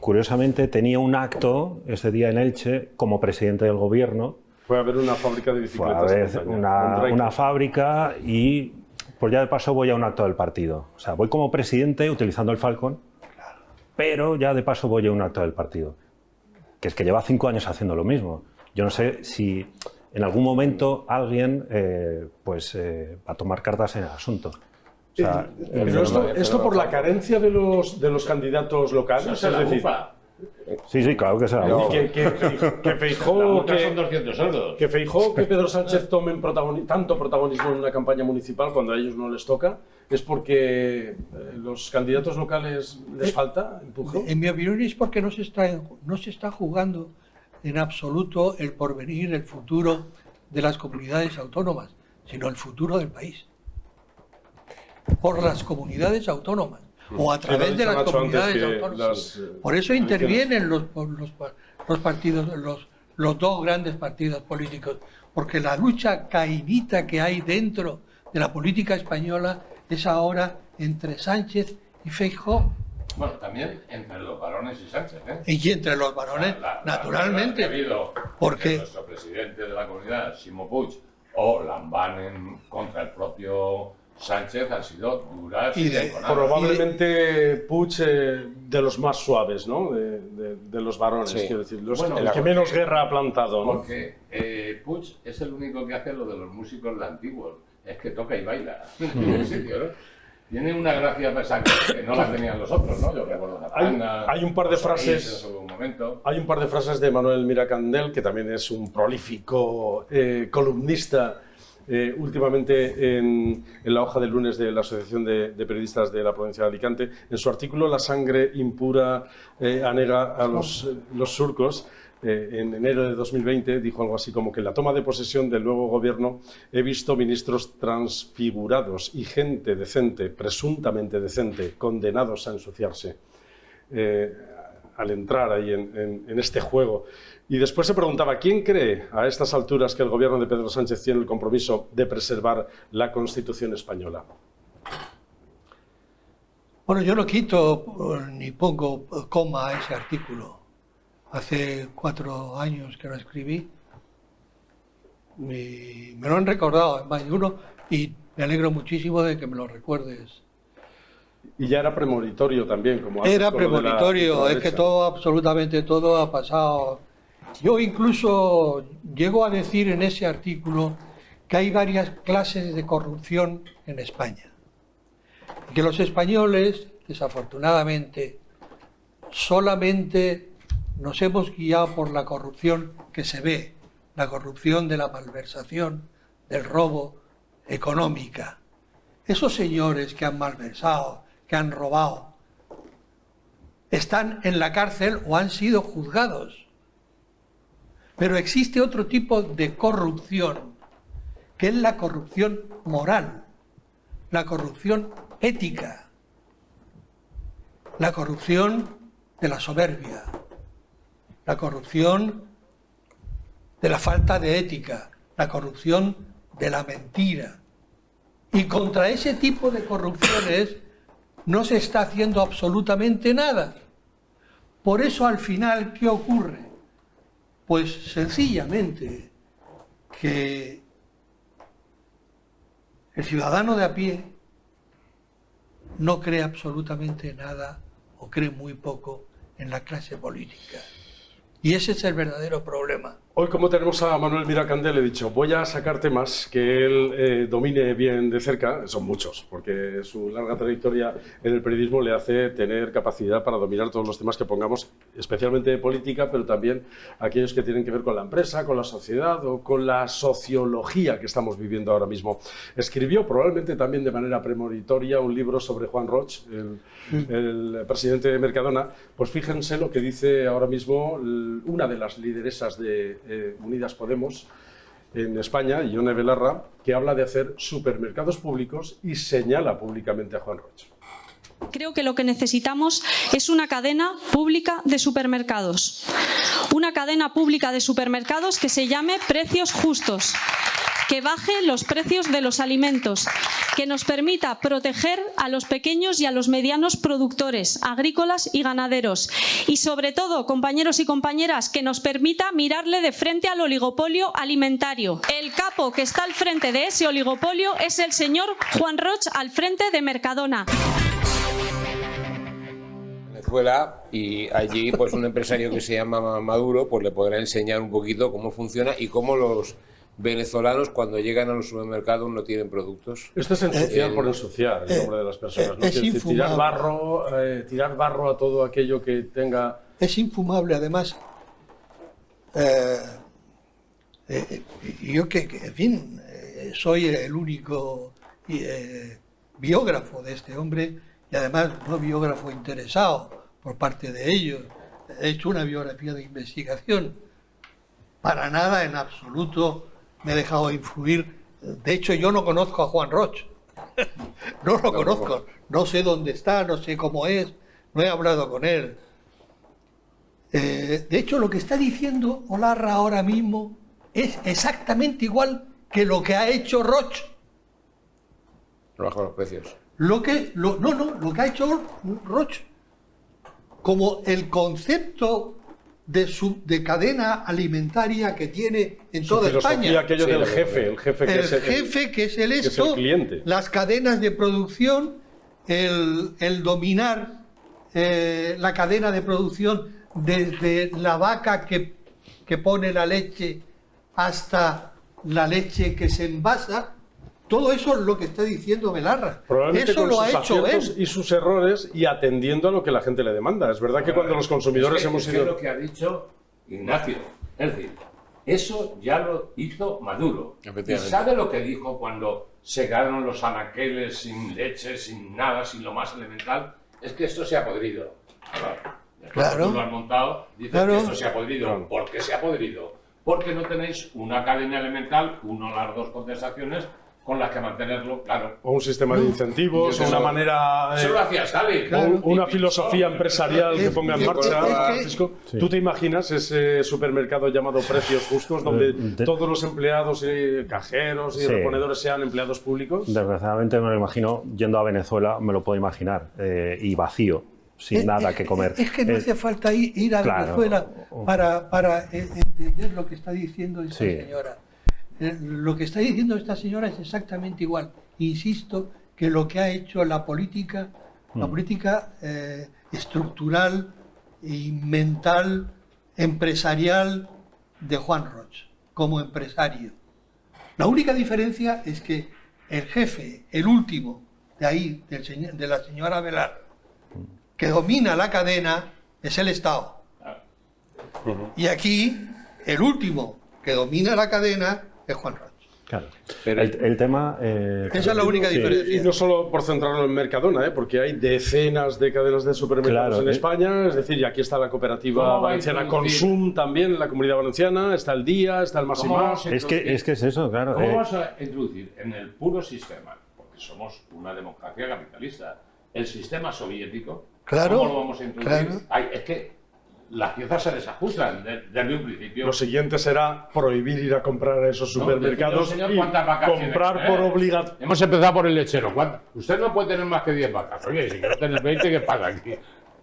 curiosamente, tenía un acto ese día en Elche como presidente del gobierno. Fue a ver una fábrica de bicicletas. Fue a ver una fábrica y pues ya de paso voy a un acto del partido. O sea, voy como presidente utilizando el Falcon, pero ya de paso voy a un acto del partido. Que es que lleva 5 años haciendo lo mismo. Yo no sé si en algún momento alguien va a tomar cartas en el asunto. O sea, pero esto por la carencia de los candidatos locales, es decir... Sí, claro que se la bufa. Que Feijóo, son 200 euros. Que Feijóo, que Pedro Sánchez tomen tanto protagonismo en una campaña municipal cuando a ellos no les toca, es porque los candidatos locales les falta empuje. En mi opinión es porque no se está jugando en absoluto el porvenir, el futuro de las comunidades autónomas, sino el futuro del país. Por las comunidades autónomas. O a través de las comunidades autónomas. Por eso intervienen los partidos, los dos grandes partidos políticos, porque la lucha cainita que hay dentro de la política española es ahora entre Sánchez y Feijóo. Bueno, también entre los varones y Sánchez, ¿eh? Y entre los varones, naturalmente. Ha habido porque nuestro presidente de la comunidad, Ximo Puig, o Lamban contra el propio Sánchez han sido duras y probablemente Puig de los más suaves, ¿no? De los varones, sí. Quiero decir, el que menos guerra ha plantado, ¿no? Porque Puig es el único que hace lo de los músicos de antiguos, es que toca y baila en un sitio, ¿no? Tiene una gracia pesada que no la tenían los otros, ¿no? Yo recuerdo hay un par de frases. Hay un par de frases de Manuel Miracandel, que también es un prolífico columnista. Últimamente en la hoja del lunes de la Asociación de Periodistas de la provincia de Alicante, en su artículo La sangre impura anega a los surcos, en enero de 2020 dijo algo así como que en la toma de posesión del nuevo gobierno he visto ministros transfigurados y gente decente, presuntamente decente, condenados a ensuciarse al entrar ahí en este juego. Y después se preguntaba, ¿quién cree a estas alturas que el gobierno de Pedro Sánchez tiene el compromiso de preservar la Constitución española? Bueno, yo no quito ni pongo coma a ese artículo. Hace 4 años que lo escribí. Me lo han recordado más de uno y me alegro muchísimo de que me lo recuerdes. Y ya era premonitorio también, como era premonitorio, es que todo, absolutamente todo ha pasado. Yo incluso llego a decir en ese artículo que hay varias clases de corrupción en España. Que los españoles, desafortunadamente, solamente nos hemos guiado por la corrupción que se ve, la corrupción de la malversación, del robo económica. Esos señores que han malversado, que han robado, están en la cárcel o han sido juzgados. Pero existe otro tipo de corrupción, que es la corrupción moral, la corrupción ética, la corrupción de la soberbia, la corrupción de la falta de ética, la corrupción de la mentira. Y contra ese tipo de corrupciones no se está haciendo absolutamente nada. Por eso al final, ¿qué ocurre? Pues sencillamente que el ciudadano de a pie no cree absolutamente nada o cree muy poco en la clase política. Y ese es el verdadero problema. Hoy, como tenemos a Manuel Miracandel, he dicho, voy a sacar temas que él domine bien de cerca, son muchos, porque su larga trayectoria en el periodismo le hace tener capacidad para dominar todos los temas que pongamos, especialmente de política, pero también aquellos que tienen que ver con la empresa, con la sociedad o con la sociología que estamos viviendo ahora mismo. Escribió, probablemente también de manera premonitoria, un libro sobre Juan Roig, el presidente de Mercadona. Pues fíjense lo que dice ahora mismo una de las lideresas de Unidas Podemos en España, Ione Belarra, que habla de hacer supermercados públicos y señala públicamente a Juan Roig. Creo que lo que necesitamos es una cadena pública de supermercados. Una cadena pública de supermercados que se llame Precios Justos, que baje los precios de los alimentos, que nos permita proteger a los pequeños y a los medianos productores agrícolas y ganaderos y, sobre todo, compañeros y compañeras, que nos permita mirarle de frente al oligopolio alimentario. El capo que está al frente de ese oligopolio es el señor Juan Roig, al frente de Mercadona. Venezuela, y allí pues un empresario que se llama Maduro pues le podrá enseñar un poquito cómo funciona y cómo los venezolanos cuando llegan a los supermercados no tienen productos. Esto es ensuciar por ensuciar el nombre de las personas, ¿no? Es decir, tirar barro a todo aquello que tenga... Es infumable, además. Yo en fin, soy el único biógrafo de este hombre y además no biógrafo interesado por parte de ellos. He hecho una biografía de investigación. Para nada, en absoluto, me he dejado influir. De hecho, yo no conozco a Juan Roig. No lo conozco. No sé dónde está, no sé cómo es. No he hablado con él. De hecho, lo que está diciendo Olarra ahora mismo es exactamente igual que lo que ha hecho Roig. Rebajar los precios. Lo que ha hecho Roche, como el concepto de cadena alimentaria que tiene en toda España. Aquello del jefe, que es el cliente. Las cadenas de producción, el dominar la cadena de producción desde la vaca que pone la leche hasta la leche que se envasa. Todo eso es lo que está diciendo Belarra. Probablemente eso con lo sus ha hecho aciertos él. y sus errores y atendiendo a lo que la gente le demanda. Es verdad que cuando los consumidores hemos Es ido... lo que ha dicho Ignacio. Es decir, eso ya lo hizo Maduro. ¿Y sabe lo que dijo cuando se quedaron los anaqueles sin leche, sin nada, sin lo más elemental? Es que esto se ha podrido. Claro. Tú lo has montado, dices que esto se ha podrido. ¿Por qué se ha podrido? Porque no tenéis una cadena elemental, las dos contestaciones, con las que mantenerlo, claro. O un sistema de incentivos, o una manera... Eso lo hacía Stalin. Claro. Una filosofía empresarial que ponga en marcha, Francisco. Sí. ¿Tú te imaginas ese supermercado llamado Precios Justos, donde todos los empleados, cajeros y reponedores sean empleados públicos? Desgraciadamente me lo imagino, yendo a Venezuela, me lo puedo imaginar, y vacío, sin nada que comer. Es que no hace falta ir a Venezuela para entender lo que está diciendo esta señora. Lo que está diciendo esta señora es exactamente igual. Insisto que lo que ha hecho la política estructural y mental, empresarial de Juan Roch, como empresario. La única diferencia es que el jefe, el último de ahí, de la señora Belarra, que domina la cadena, es el Estado. Y aquí, el último que domina la cadena es Juan Roch. Claro. Pero el tema... esa es la única diferencia. Y no solo por centrarlo en Mercadona, porque hay decenas de cadenas de supermercados en España. Es decir, y aquí está la cooperativa valenciana Consum también en la Comunidad Valenciana, está el Día, está el Más y Más. Es que es eso, claro. ¿Cómo vas a introducir en el puro sistema, porque somos una democracia capitalista, el sistema soviético? Claro, ¿cómo lo vamos a introducir? claro. Es que las piezas se desajustan desde un principio. Lo siguiente será prohibir ir a comprar a esos supermercados señor, y comprar por obligación. Hemos empezado por el lechero. Usted no puede tener más que 10 vacas. Oye, si quiero tener 20, ¿qué pasa aquí?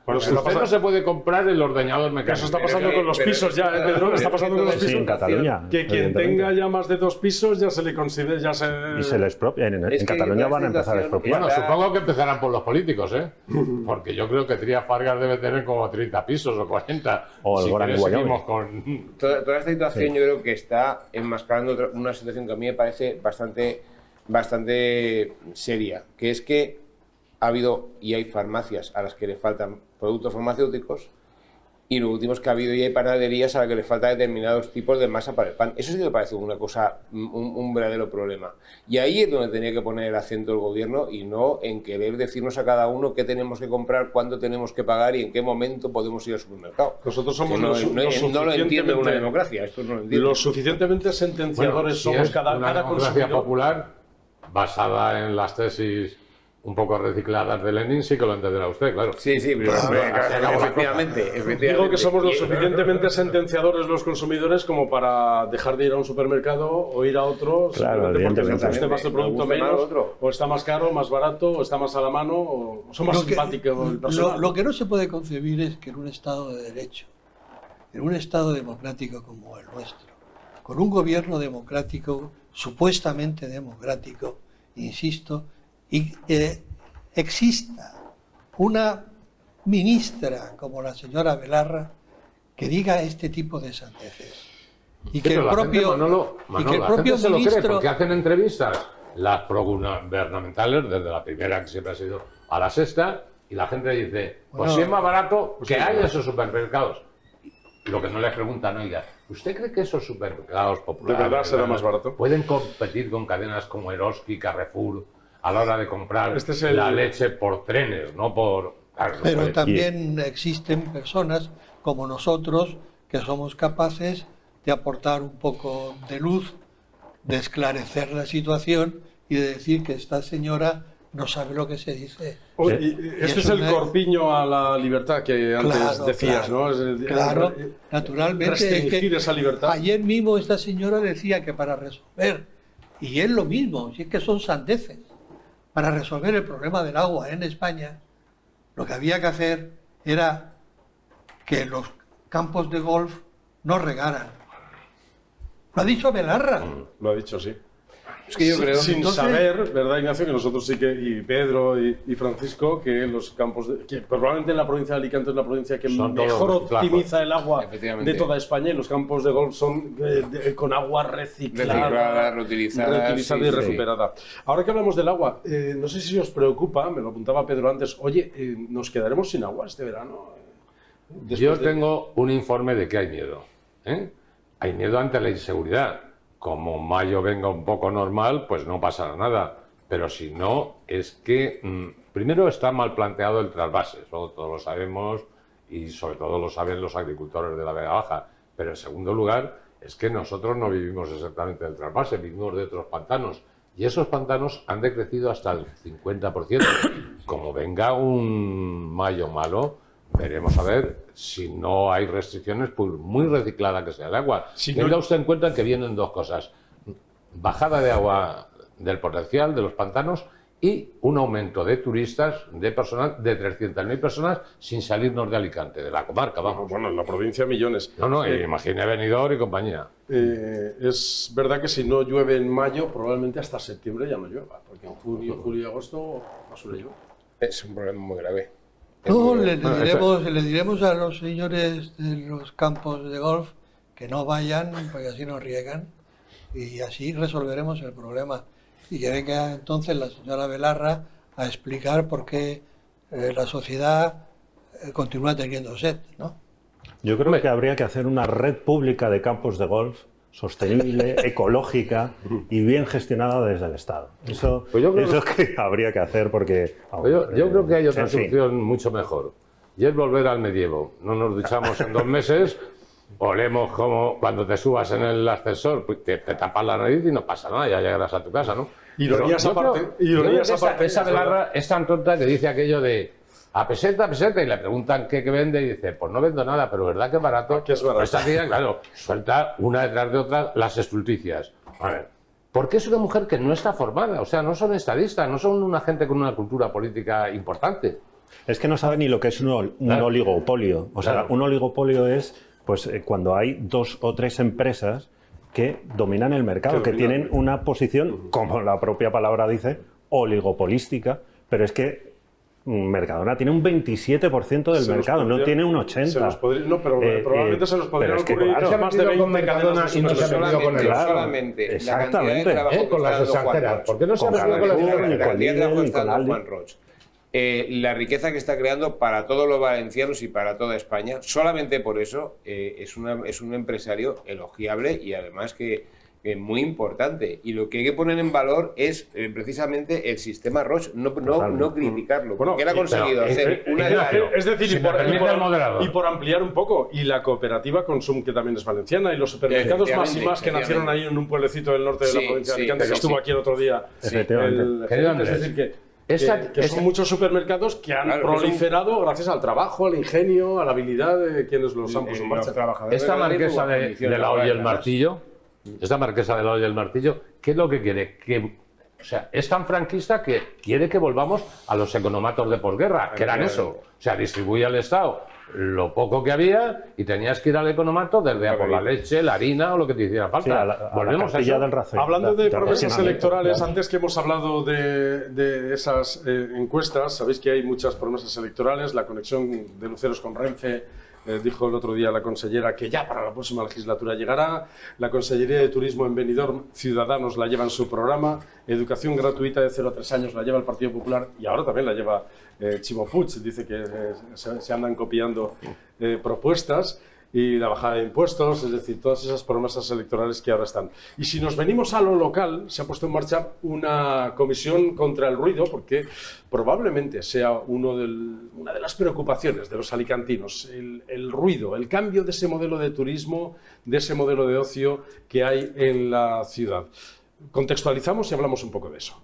Bueno, usted no se puede comprar el ordeñador mecánico. Eso está pasando con los pisos ya, Pedro. Está pasando con los pisos. Sí, en Cataluña. Que quien tenga ya más de 2 pisos ya se le considera... Y se le expropia. En Cataluña van a empezar a expropiar. Bueno, supongo que empezarán por los políticos, ¿eh? Porque yo creo que Trías Fargas debe tener como 30 pisos o 40. O el Goran Guayami. Toda esta situación yo creo que está enmascarando una situación que a mí me parece bastante seria, que es que ha habido y hay farmacias a las que le faltan productos farmacéuticos y lo último es que ha habido y hay panaderías a las que le faltan determinados tipos de masa para el pan. Eso sí me parece una cosa, un verdadero problema. Y ahí es donde tenía que poner el acento el gobierno y no en querer decirnos a cada uno qué tenemos que comprar, cuándo tenemos que pagar y en qué momento podemos ir al supermercado. Nosotros somos no lo entiendo en una democracia. Esto no lo entiendo. Lo suficientemente sentenciadores somos cada democracia popular basada en las tesis un poco recicladas de Lenin, sí que lo entenderá usted, claro. Sí, pero efectivamente. Digo que somos lo suficientemente sentenciadores los consumidores como para dejar de ir a un supermercado o ir a otro, claro, porque nos evidentemente. guste más el producto menos, o está más caro, más barato, o está más a la mano, o son más simpáticos el personal. Lo que no se puede concebir es que en un Estado de Derecho, en un Estado democrático como el nuestro, con un gobierno democrático, supuestamente democrático, insisto, y exista una ministra como la señora Belarra que diga este tipo de sandeces. Y que el propio ministro se lo cree porque hacen entrevistas las progubernamentales desde la primera, que siempre ha sido, a la sexta, y la gente dice, pues si es más barato que hay esos supermercados. Lo que no les preguntan, oiga, ¿usted cree que esos supermercados populares de verdad será más barato? Pueden competir con cadenas como Eroski, Carrefour, a la hora de comprar la leche por trenes, no por... Pero también existen personas como nosotros que somos capaces de aportar un poco de luz, de esclarecer la situación y de decir que esta señora no sabe lo que se dice. Este es el corpiño a la libertad que antes decías, ¿no? Claro, naturalmente. Restringir esa libertad. Ayer mismo esta señora decía que para resolver, y es lo mismo, si es que son sandeces, para resolver el problema del agua en España, lo que había que hacer era que los campos de golf no regaran. Lo ha dicho Belarra. Lo ha dicho, sí. Es que yo creo... Sin saber, ¿verdad, Ignacio? Que nosotros sí que, y Pedro y Francisco, que los campos, que probablemente en la provincia de Alicante es la provincia que mejor optimiza el agua de toda España, y los campos de golf son con agua reciclada, reutilizada y recuperada. Ahora que hablamos del agua, no sé si os preocupa, me lo apuntaba Pedro antes, oye, ¿nos quedaremos sin agua este verano? Yo tengo un informe de que hay miedo. Hay miedo ante la inseguridad. Como mayo venga un poco normal, pues no pasará nada. Pero si no, es que primero está mal planteado el trasvase, eso todos lo sabemos y sobre todo lo saben los agricultores de la Vega Baja. Pero en segundo lugar, es que nosotros no vivimos exactamente del trasvase, vivimos de otros pantanos. Y esos pantanos han decrecido hasta el 50%. Como venga un mayo malo, veremos a ver si no hay restricciones, pues muy reciclada que sea el agua. Tenga usted en cuenta que vienen dos cosas: bajada de agua del potencial de los pantanos y un aumento de turistas, de personal, de 300.000 personas sin salirnos de Alicante, de la comarca, vamos. Bueno, en la provincia millones. No, imagine Benidorm y compañía. Es verdad que si no llueve en mayo, probablemente hasta septiembre ya no llueva, porque en junio, julio y agosto no suele llover. Es un problema muy grave. No, le diremos a los señores de los campos de golf que no vayan, porque así nos riegan, y así resolveremos el problema. Y que venga entonces la señora Belarra a explicar por qué la sociedad continúa teniendo sed, ¿no? Yo creo que habría que hacer una red pública de campos de golf sostenible, ecológica y bien gestionada desde el Estado. Eso es que habría que hacer porque... Yo creo que hay otra solución mucho mejor, y es volver al medievo. No nos duchamos en 2 meses, olemos como cuando te subas en el ascensor, pues te tapas la nariz y no pasa nada, ya llegarás a tu casa, ¿no? Ironías aparte. Esa Belarra es tan tonta que dice aquello de a peseta, y le preguntan qué vende y dice, pues no vendo nada, pero ¿verdad que es barato? Que es barato. Pues esta tía, claro, suelta una detrás de otra las estulticias. A ver, porque es una mujer que no está formada, o sea, no son estadistas, no son una gente con una cultura política importante. Es que no sabe ni lo que es un oligopolio. O sea, un oligopolio es pues cuando hay 2 o 3 empresas que dominan el mercado, que tienen una posición, como la propia palabra dice, oligopolística, pero es que Mercadona tiene un 27% del mercado, no tiene un 80%. Pero probablemente se nos podría ocurrir más de 20 cadenas y no se ha metido con el solamente exactamente. Con las extranjeras. ¿Por qué no se ha metido con las extranjeras? La cantidad de trabajo que está dando Juan Roig. La riqueza que está creando para todos los valencianos y para toda España, solamente por eso es un empresario elogiable y además que muy importante. Y lo que hay que poner en valor es precisamente el sistema Roig, no criticarlo, porque él ha conseguido hacer una... Es decir, y por ampliar un poco, y la cooperativa Consum, que también es valenciana, y los supermercados Más y Más, que nacieron ahí en un pueblecito del norte de la provincia de Alicante, que estuvo aquí el otro día. Es decir, que son muchos supermercados que han proliferado gracias al trabajo, al ingenio, a la habilidad de quienes los han puesto en marcha. Esta marquesa de la olla y el martillo, ¿qué es lo que quiere? O sea, es tan franquista que quiere que volvamos a los economatos de posguerra, que eran eso. O sea, distribuía al Estado lo poco que había y tenías que ir al economato desde a por la leche, la harina o lo que te hiciera falta. Volvemos a eso. Hablando de promesas electorales, antes que hemos hablado de esas encuestas, sabéis que hay muchas promesas electorales, la conexión de Luceros con Renfe. Dijo el otro día la consellera que ya para la próxima legislatura llegará. La Consellería de Turismo en Benidorm, Ciudadanos la lleva en su programa. Educación gratuita de 0 a 3 años la lleva el Partido Popular y ahora también la lleva Chimo Puig. Dice que se andan copiando propuestas. Y la bajada de impuestos, es decir, todas esas promesas electorales que ahora están. Y si nos venimos a lo local, se ha puesto en marcha una comisión contra el ruido, porque probablemente sea una de las preocupaciones de los alicantinos, el ruido, el cambio de ese modelo de turismo, de ese modelo de ocio que hay en la ciudad. Contextualizamos y hablamos un poco de eso.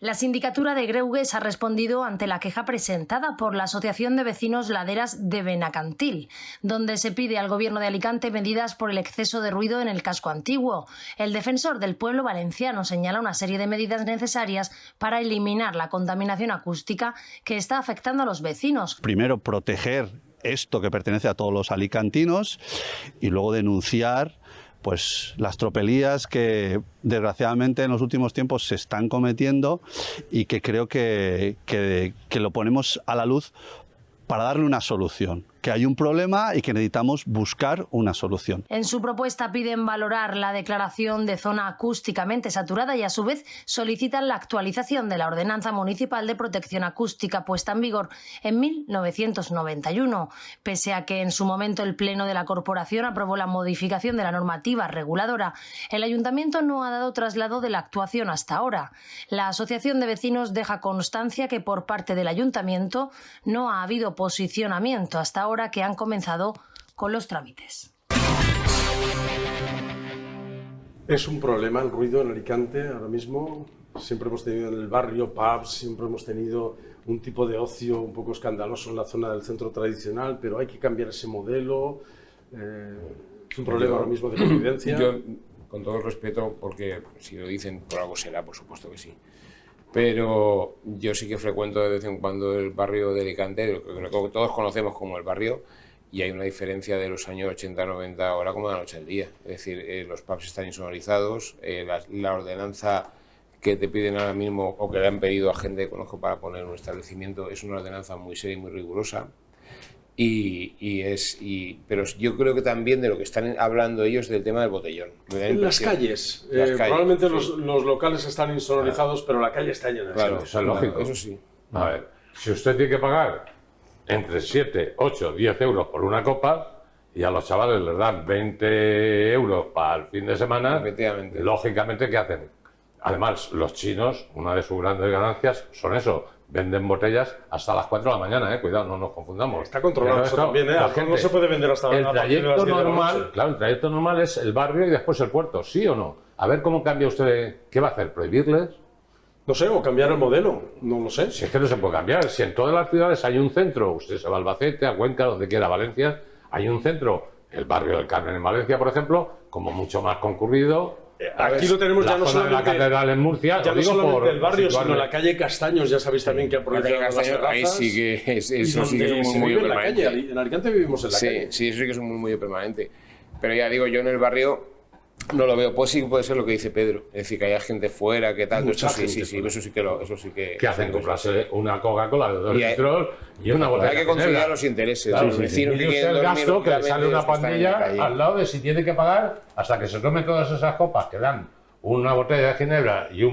La sindicatura de Greuges ha respondido ante la queja presentada por la Asociación de Vecinos Laderas de Benacantil, donde se pide al Gobierno de Alicante medidas por el exceso de ruido en el casco antiguo. El defensor del pueblo valenciano señala una serie de medidas necesarias para eliminar la contaminación acústica que está afectando a los vecinos. Primero, proteger esto que pertenece a todos los alicantinos y luego denunciar pues las tropelías que desgraciadamente en los últimos tiempos se están cometiendo y que creo que lo ponemos a la luz para darle una solución, que hay un problema y que necesitamos buscar una solución. En su propuesta piden valorar la declaración de zona acústicamente saturada y a su vez solicitan la actualización de la Ordenanza Municipal de Protección Acústica puesta en vigor en 1991. Pese a que en su momento el Pleno de la Corporación aprobó la modificación de la normativa reguladora, el Ayuntamiento no ha dado traslado de la actuación hasta ahora. La Asociación de Vecinos deja constancia que por parte del Ayuntamiento no ha habido posicionamiento hasta ahora que han comenzado con los trámites. Es un problema el ruido en Alicante ahora mismo. Siempre hemos tenido en el barrio pubs, siempre hemos tenido un tipo de ocio un poco escandaloso en la zona del centro tradicional, pero hay que cambiar ese modelo. Es un problema ahora mismo de convivencia. Yo, con todo el respeto, porque si lo dicen por algo será, por supuesto que sí. Pero yo sí que frecuento de vez en cuando el barrio de Alicante, lo que todos conocemos como el barrio, y hay una diferencia de los años 80-90 ahora como de la noche al día. Es decir, los pubs están insonorizados, la ordenanza que te piden ahora mismo o que le han pedido a gente que conozco para poner un establecimiento es una ordenanza muy seria y muy rigurosa. Pero yo creo que también de lo que están hablando ellos del tema del botellón. En las calles. Probablemente los locales están insonorizados, pero la calle está llena. Claro, eso es lógico. Eso sí. A ver, si usted tiene que pagar entre 7, 8, 10 euros por una copa y a los chavales les dan 20 euros para el fin de semana, efectivamente, lógicamente, ¿qué hacen? Además, los chinos, una de sus grandes ganancias son eso. Venden botellas hasta las 4 de la mañana, cuidado, no nos confundamos. Está controlado eso también, la gente, no se puede vender hasta el trayecto normal, claro, el trayecto normal es el barrio y después el puerto, ¿sí o no? A ver cómo cambia usted, ¿qué va a hacer? ¿Prohibirles? No sé, o cambiar el modelo, no lo sé. Si es que no se puede cambiar, si en todas las ciudades hay un centro, usted se va a Albacete, a Cuenca, donde quiera, a Valencia, hay un centro, el barrio del Carmen en Valencia, por ejemplo, como mucho más concurrido. Aquí lo tenemos ya no solamente la catedral en Murcia, ya no solamente el barrio, sino la calle Castaños, ya sabéis también que ha prohibido las terrazas. Ahí sí que eso sí que es un murmullo permanente. En Alicante vivimos en la calle. Sí, eso sí que es un murmullo permanente. Pero ya digo, yo en el barrio no lo veo. Pues sí puede ser lo que dice Pedro, es decir, que haya gente fuera, que tal. Eso sí que ¿qué hacen? Comprarse una Coca-Cola de 2 litros y una botella. Hay que conciliar los intereses. Claro, el gasto que le sale una pandilla al lado de si tiene que pagar hasta que se tome todas esas copas que dan una botella de ginebra y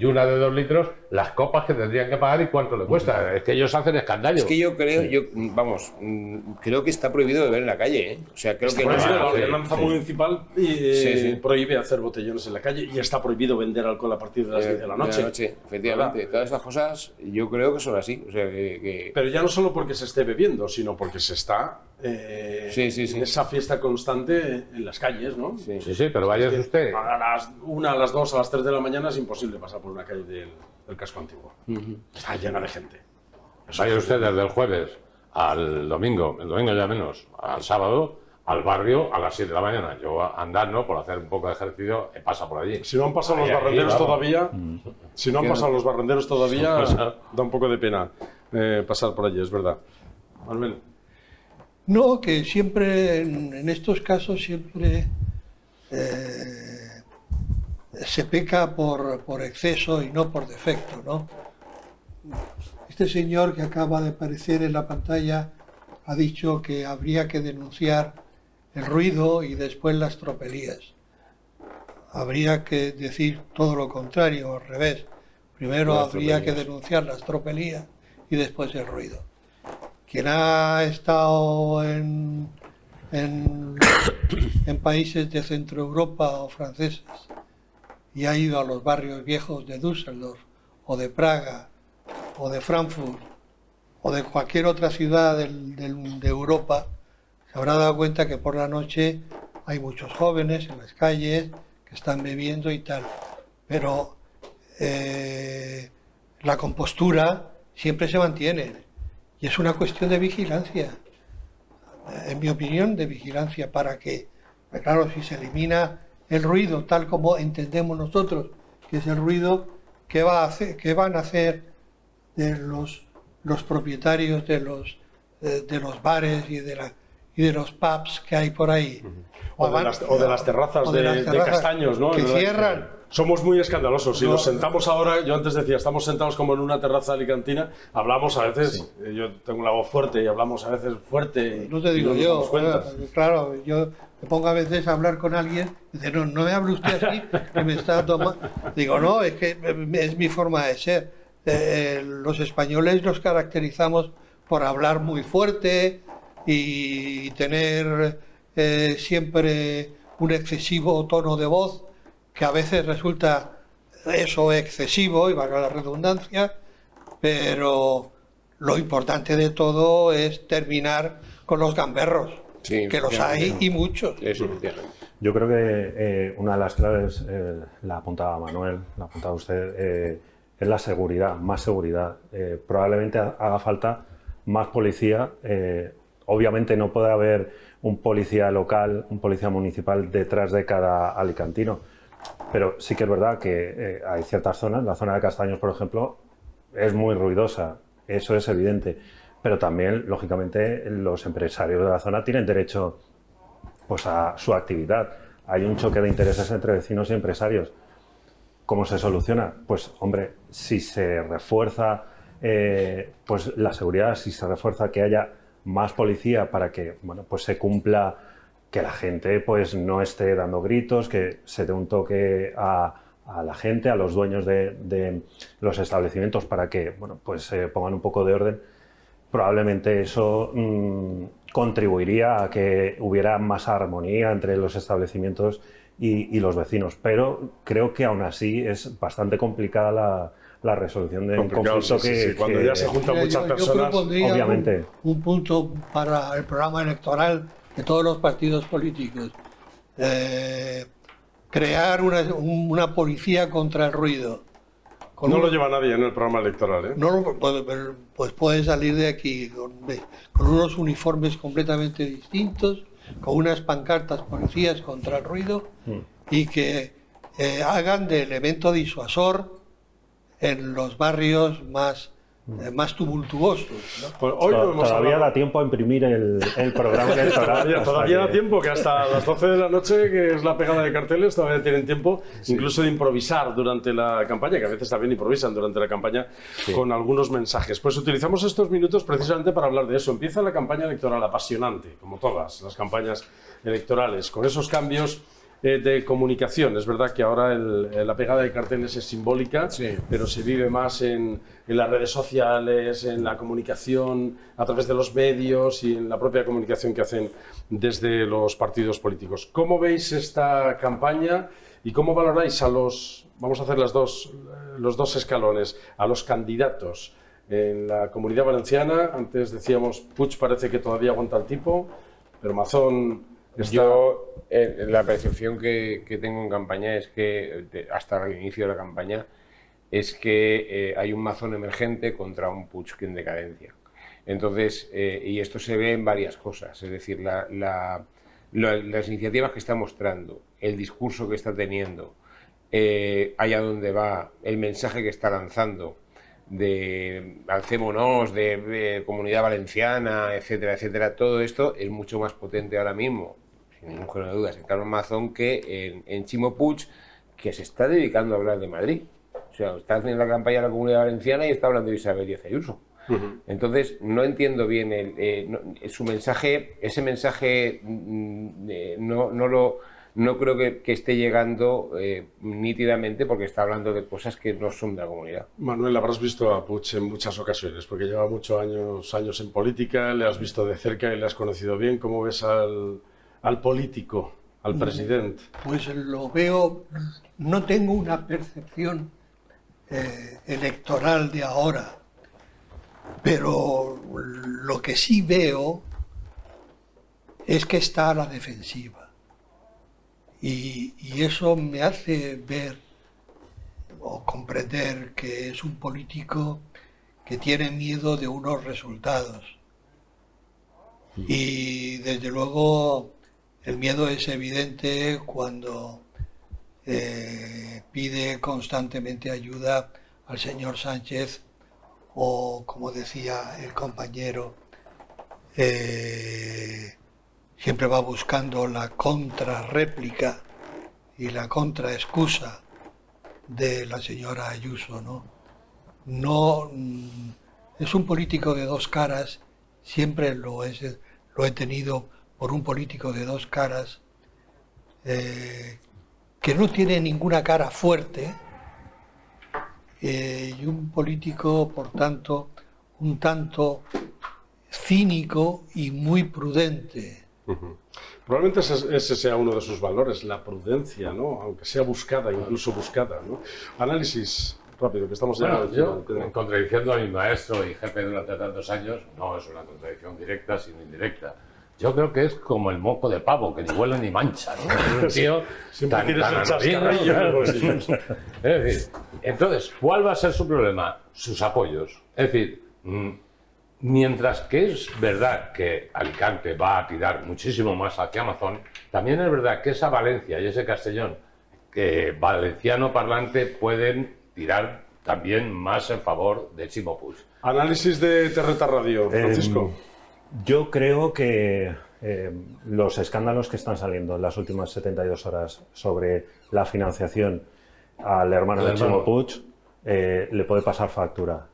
una de 2 litros, las copas que tendrían que pagar y cuánto le cuesta. Es que ellos hacen escándalo. Es que yo creo, creo que está prohibido beber en la calle, ¿eh? O sea, creo que la ordenanza municipal prohíbe hacer botellones en la calle y está prohibido vender alcohol a partir de las 10 de la noche. Efectivamente. ¿Verdad? Todas estas cosas yo creo que son así. O sea, Pero ya no solo porque se esté bebiendo, sino porque se está en esa fiesta constante en las calles, ¿no? Sí, pero vaya usted. A las 1, a las 2, a las 3 de la mañana es imposible pasar por una calle del casco antiguo. Está llena de gente. Vaya usted desde el jueves al domingo, el domingo ya menos, al sábado, al barrio a las 7 de la mañana. Yo andando por hacer un poco de ejercicio, pasa por allí. Si no han pasado los barrenderos todavía, da un poco de pena pasar por allí, es verdad. Manuel. No, que siempre, en estos casos, siempre se peca por exceso y no por defecto, ¿no? Este señor que acaba de aparecer en la pantalla ha dicho que habría que denunciar el ruido y después las tropelías. Habría que decir todo lo contrario, al revés. Primero habría que denunciar las tropelías y después el ruido. Quien ha estado en países de Centroeuropa o franceses y ha ido a los barrios viejos de Düsseldorf o de Praga o de Frankfurt o de cualquier otra ciudad de Europa, se habrá dado cuenta que por la noche hay muchos jóvenes en las calles que están bebiendo y tal. Pero la compostura siempre se mantiene. Y es una cuestión de vigilancia, en mi opinión, de vigilancia para que, claro, si se elimina el ruido tal como entendemos nosotros, que es el ruido, ¿qué van a hacer de los propietarios de los bares y de los pubs que hay por ahí? O de las terrazas de castaños, ¿no? Que cierran. Somos muy escandalosos. Si nos sentamos ahora, yo antes decía, estamos sentados como en una terraza alicantina, hablamos a veces, yo tengo la voz fuerte y hablamos a veces fuerte. No te digo yo, claro, yo me pongo a veces a hablar con alguien y dice, no me hable usted así, que me está tomando. Digo, no, es que es mi forma de ser. Los españoles nos caracterizamos por hablar muy fuerte y tener siempre un excesivo tono de voz, que a veces resulta eso excesivo, y valga la redundancia, pero lo importante de todo es terminar con los gamberros, que los hay y muchos. Yo creo que una de las claves, la apuntaba Manuel, la apuntaba usted, es la seguridad, más seguridad. Probablemente haga falta más policía. Obviamente no puede haber un policía local, un policía municipal detrás de cada alicantino. Pero sí que es verdad que hay ciertas zonas, la zona de Castaños, por ejemplo, es muy ruidosa, eso es evidente. Pero también, lógicamente, los empresarios de la zona tienen derecho, pues, a su actividad. Hay un choque de intereses entre vecinos y empresarios. ¿Cómo se soluciona? Pues, hombre, si se refuerza pues la seguridad, si se refuerza que haya más policía para que, bueno, pues se cumpla, que la gente pues no esté dando gritos, que se dé un toque a la gente, a los dueños de los establecimientos para que, bueno, pues pongan un poco de orden. Probablemente eso contribuiría a que hubiera más armonía entre los establecimientos y los vecinos, pero creo que aún así es bastante complicada la resolución de un conflicto cuando ya se juntan muchas personas, yo obviamente. Un punto para el programa electoral de todos los partidos políticos: crear una policía contra el ruido. No lo lleva nadie en el programa electoral, ¿eh? No, pues puede salir de aquí con unos uniformes completamente distintos, con unas pancartas policías contra el ruido, y que hagan de elemento disuasor en los barrios más tumultuosos, ¿no? Pues hoy todavía da tiempo a imprimir el programa electoral. Todavía da tiempo, que hasta las 12 de la noche, que es la pegada de carteles, todavía tienen tiempo, incluso de improvisar durante la campaña, que a veces también improvisan durante la campaña con algunos mensajes. Pues utilizamos estos minutos precisamente para hablar de eso. Empieza la campaña electoral apasionante, como todas las campañas electorales, con esos cambios de comunicación. Es verdad que ahora la pegada de carteles es simbólica, pero se vive más en las redes sociales, en la comunicación a través de los medios y en la propia comunicación que hacen desde los partidos políticos. ¿Cómo veis esta campaña y cómo valoráis vamos a hacer los dos escalones, a los candidatos en la Comunidad Valenciana? Antes decíamos, Puig parece que todavía aguanta el tipo, pero Mazón... Yo, la percepción que tengo en campaña es que, hasta el inicio de la campaña, es que hay un Mazón emergente contra un Puig en decadencia. Entonces, y esto se ve en varias cosas, es decir, las iniciativas que está mostrando, el discurso que está teniendo, allá donde va, el mensaje que está lanzando, de alcémonos, de Comunidad Valenciana, etcétera, etcétera. Todo esto es mucho más potente ahora mismo, sin ningún género de dudas, en Carlos Mazón que en Ximo Puig, que se está dedicando a hablar de Madrid. O sea, está haciendo la campaña de la Comunidad Valenciana y está hablando de Isabel Díaz Ayuso. Entonces, no entiendo bien su mensaje. Ese mensaje no creo que esté llegando nítidamente, porque está hablando de cosas que no son de la comunidad. Manuel, habrás visto a Puig en muchas ocasiones, porque lleva muchos años en política, le has visto de cerca y le has conocido bien. ¿Cómo ves al político, al presidente? Pues lo veo, no tengo una percepción electoral de ahora, pero lo que sí veo es que está a la defensiva. Y eso me hace ver o comprender que es un político que tiene miedo de unos resultados. Y desde luego el miedo es evidente cuando pide constantemente ayuda al señor Sánchez o, como decía el compañero, siempre va buscando la contrarréplica y la contraexcusa de la señora Ayuso, ¿no? Es un político de dos caras, siempre lo he tenido por un político de dos caras, que no tiene ninguna cara fuerte, y un político, por tanto, un tanto cínico y muy prudente. Probablemente ese sea uno de sus valores, la prudencia, ¿no? Aunque sea buscada, incluso buscada, ¿no? Análisis rápido, que estamos ya... Yo, contradiciendo a mi maestro y jefe durante tantos años, no es una contradicción directa, sino indirecta. Yo creo que es como el moco de pavo, que ni huele ni mancha, ¿no? Es un tío siempre tienes el chascarrillo. Es decir, entonces, ¿cuál va a ser su problema? Sus apoyos. Es decir, mientras que es verdad que Alicante va a tirar muchísimo más hacia Amazon, también es verdad que esa Valencia y ese Castellón, que valenciano parlante, pueden tirar también más en favor de Chimo Puig. Análisis de Terreta Radio, Francisco. Yo creo que los escándalos que están saliendo en las últimas 72 horas sobre la financiación al hermano de Chimo Puig le puede pasar factura.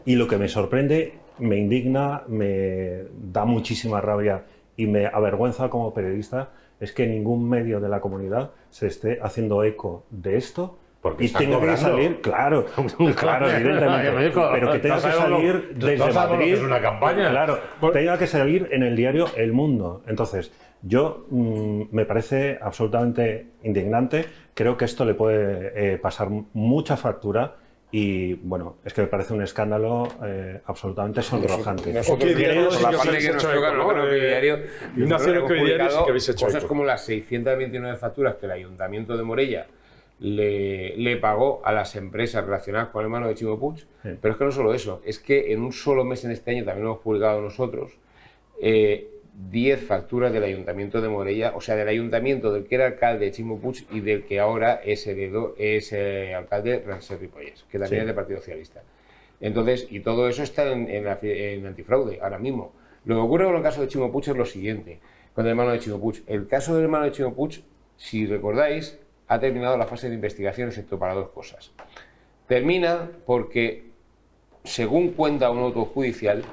Y lo que me sorprende, me indigna, me da muchísima rabia y me avergüenza como periodista es que ningún medio de la comunidad se esté haciendo eco de esto. Porque y tenga que salir, claro, evidentemente, pero que tenga que salir desde Madrid, es una campaña. Claro, tenga que salir en el diario El Mundo. Entonces, yo me parece absolutamente indignante, creo que esto le puede pasar mucha factura y, bueno, es que me parece un escándalo absolutamente sonrojante. Nosotros por la parte que nos toca, no creo que diario, Ignacio, que habéis hecho cosas como las 629 facturas que el Ayuntamiento de Morella le pagó a las empresas relacionadas con el hermano de Chimo Puig, pero es que no solo eso, es que en un solo mes en este año, también lo hemos publicado nosotros, 10 facturas del Ayuntamiento de Morella, o sea, del Ayuntamiento del que era alcalde Chimo Puig y del que ahora es alcalde Francesc Ripollès, que también es del Partido Socialista. Entonces, y todo eso está en antifraude ahora mismo. Lo que ocurre con el caso de Chimo Puig es lo siguiente, con el hermano de Chimo Puig. El caso del hermano de Chimo Puig, si recordáis, ha terminado la fase de investigación excepto para dos cosas. Termina porque, según cuenta un auto judicial,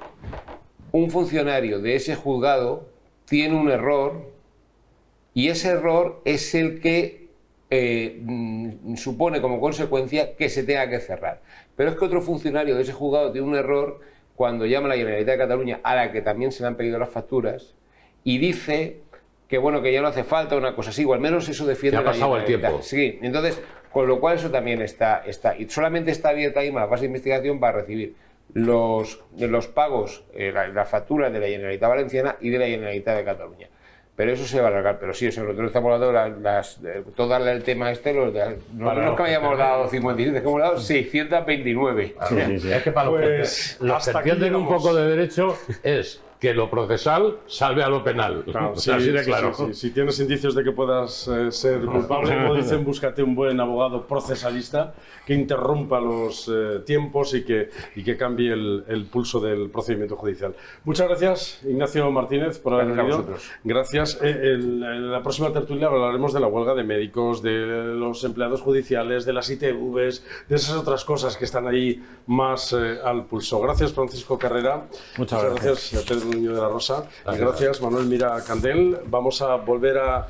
un funcionario de ese juzgado tiene un error y ese error es el que supone como consecuencia que se tenga que cerrar. Pero es que otro funcionario de ese juzgado tiene un error cuando llama a la Generalitat de Cataluña, a la que también se le han pedido las facturas, y dice que bueno, que ya no hace falta una cosa así, o al menos eso defiende ya ha pasado el tiempo. Sí, entonces, con lo cual eso también está y solamente está abierta ahí la fase de investigación para recibir los pagos, las facturas de la Generalitat Valenciana y de la Generalitat de Cataluña. Pero eso se va a alargar, pero sí, eso, nosotros estamos hablando todo el tema este, no es que hayamos dado 57, es que hemos dado 629. Sí. Es que para los que entienden un poco de derecho es que lo procesal salve a lo penal. Claro, así de claro. Sí. Si tienes indicios de que puedas ser culpable, como dicen, búscate un buen abogado procesalista que interrumpa los tiempos y que cambie el pulso del procedimiento judicial. Muchas gracias, Ignacio Martínez, por haber venido. Gracias. En la próxima tertulia hablaremos de la huelga de médicos, de los empleados judiciales, de las ITVs, de esas otras cosas que están ahí más al pulso. Gracias, Francisco Carrera. Muchas gracias. Pedro Nuño de la Rosa. Gracias, Manuel Mira Candel. Vamos a volver a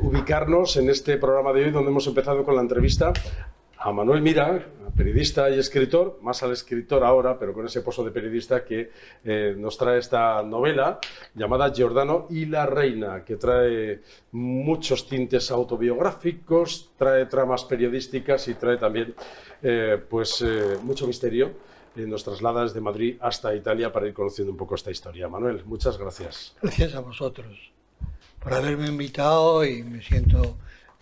ubicarnos en este programa de hoy, donde hemos empezado con la entrevista a Manuel Mira, periodista y escritor, más al escritor ahora, pero con ese pozo de periodista que nos trae esta novela llamada Giordano y la Reina, que trae muchos tintes autobiográficos, trae tramas periodísticas y trae también mucho misterio. Nos traslada desde Madrid hasta Italia para ir conociendo un poco esta historia. Manuel, muchas gracias. Gracias a vosotros por haberme invitado y me siento,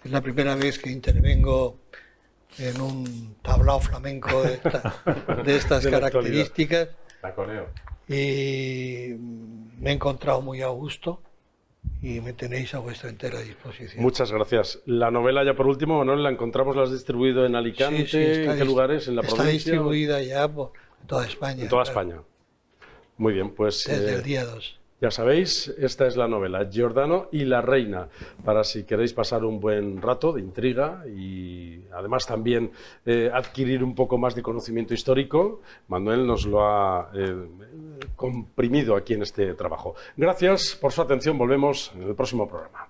es la primera vez que intervengo en un tablao flamenco de estas De la características. Taconeo. Y me he encontrado muy a gusto y me tenéis a vuestra entera disposición. Muchas gracias. La novela, ya por último, Manuel, la encontramos, la has distribuido en Alicante, Sí, ¿en qué lugares? ¿En la provincia? Está distribuida ya por toda España. En toda claro, España. Muy bien, pues desde el día 2. ya sabéis, esta es la novela, Giordano y la reina, para si queréis pasar un buen rato de intriga y además también adquirir un poco más de conocimiento histórico. Manuel nos lo ha comprimido aquí en este trabajo. Gracias por su atención, volvemos en el próximo programa.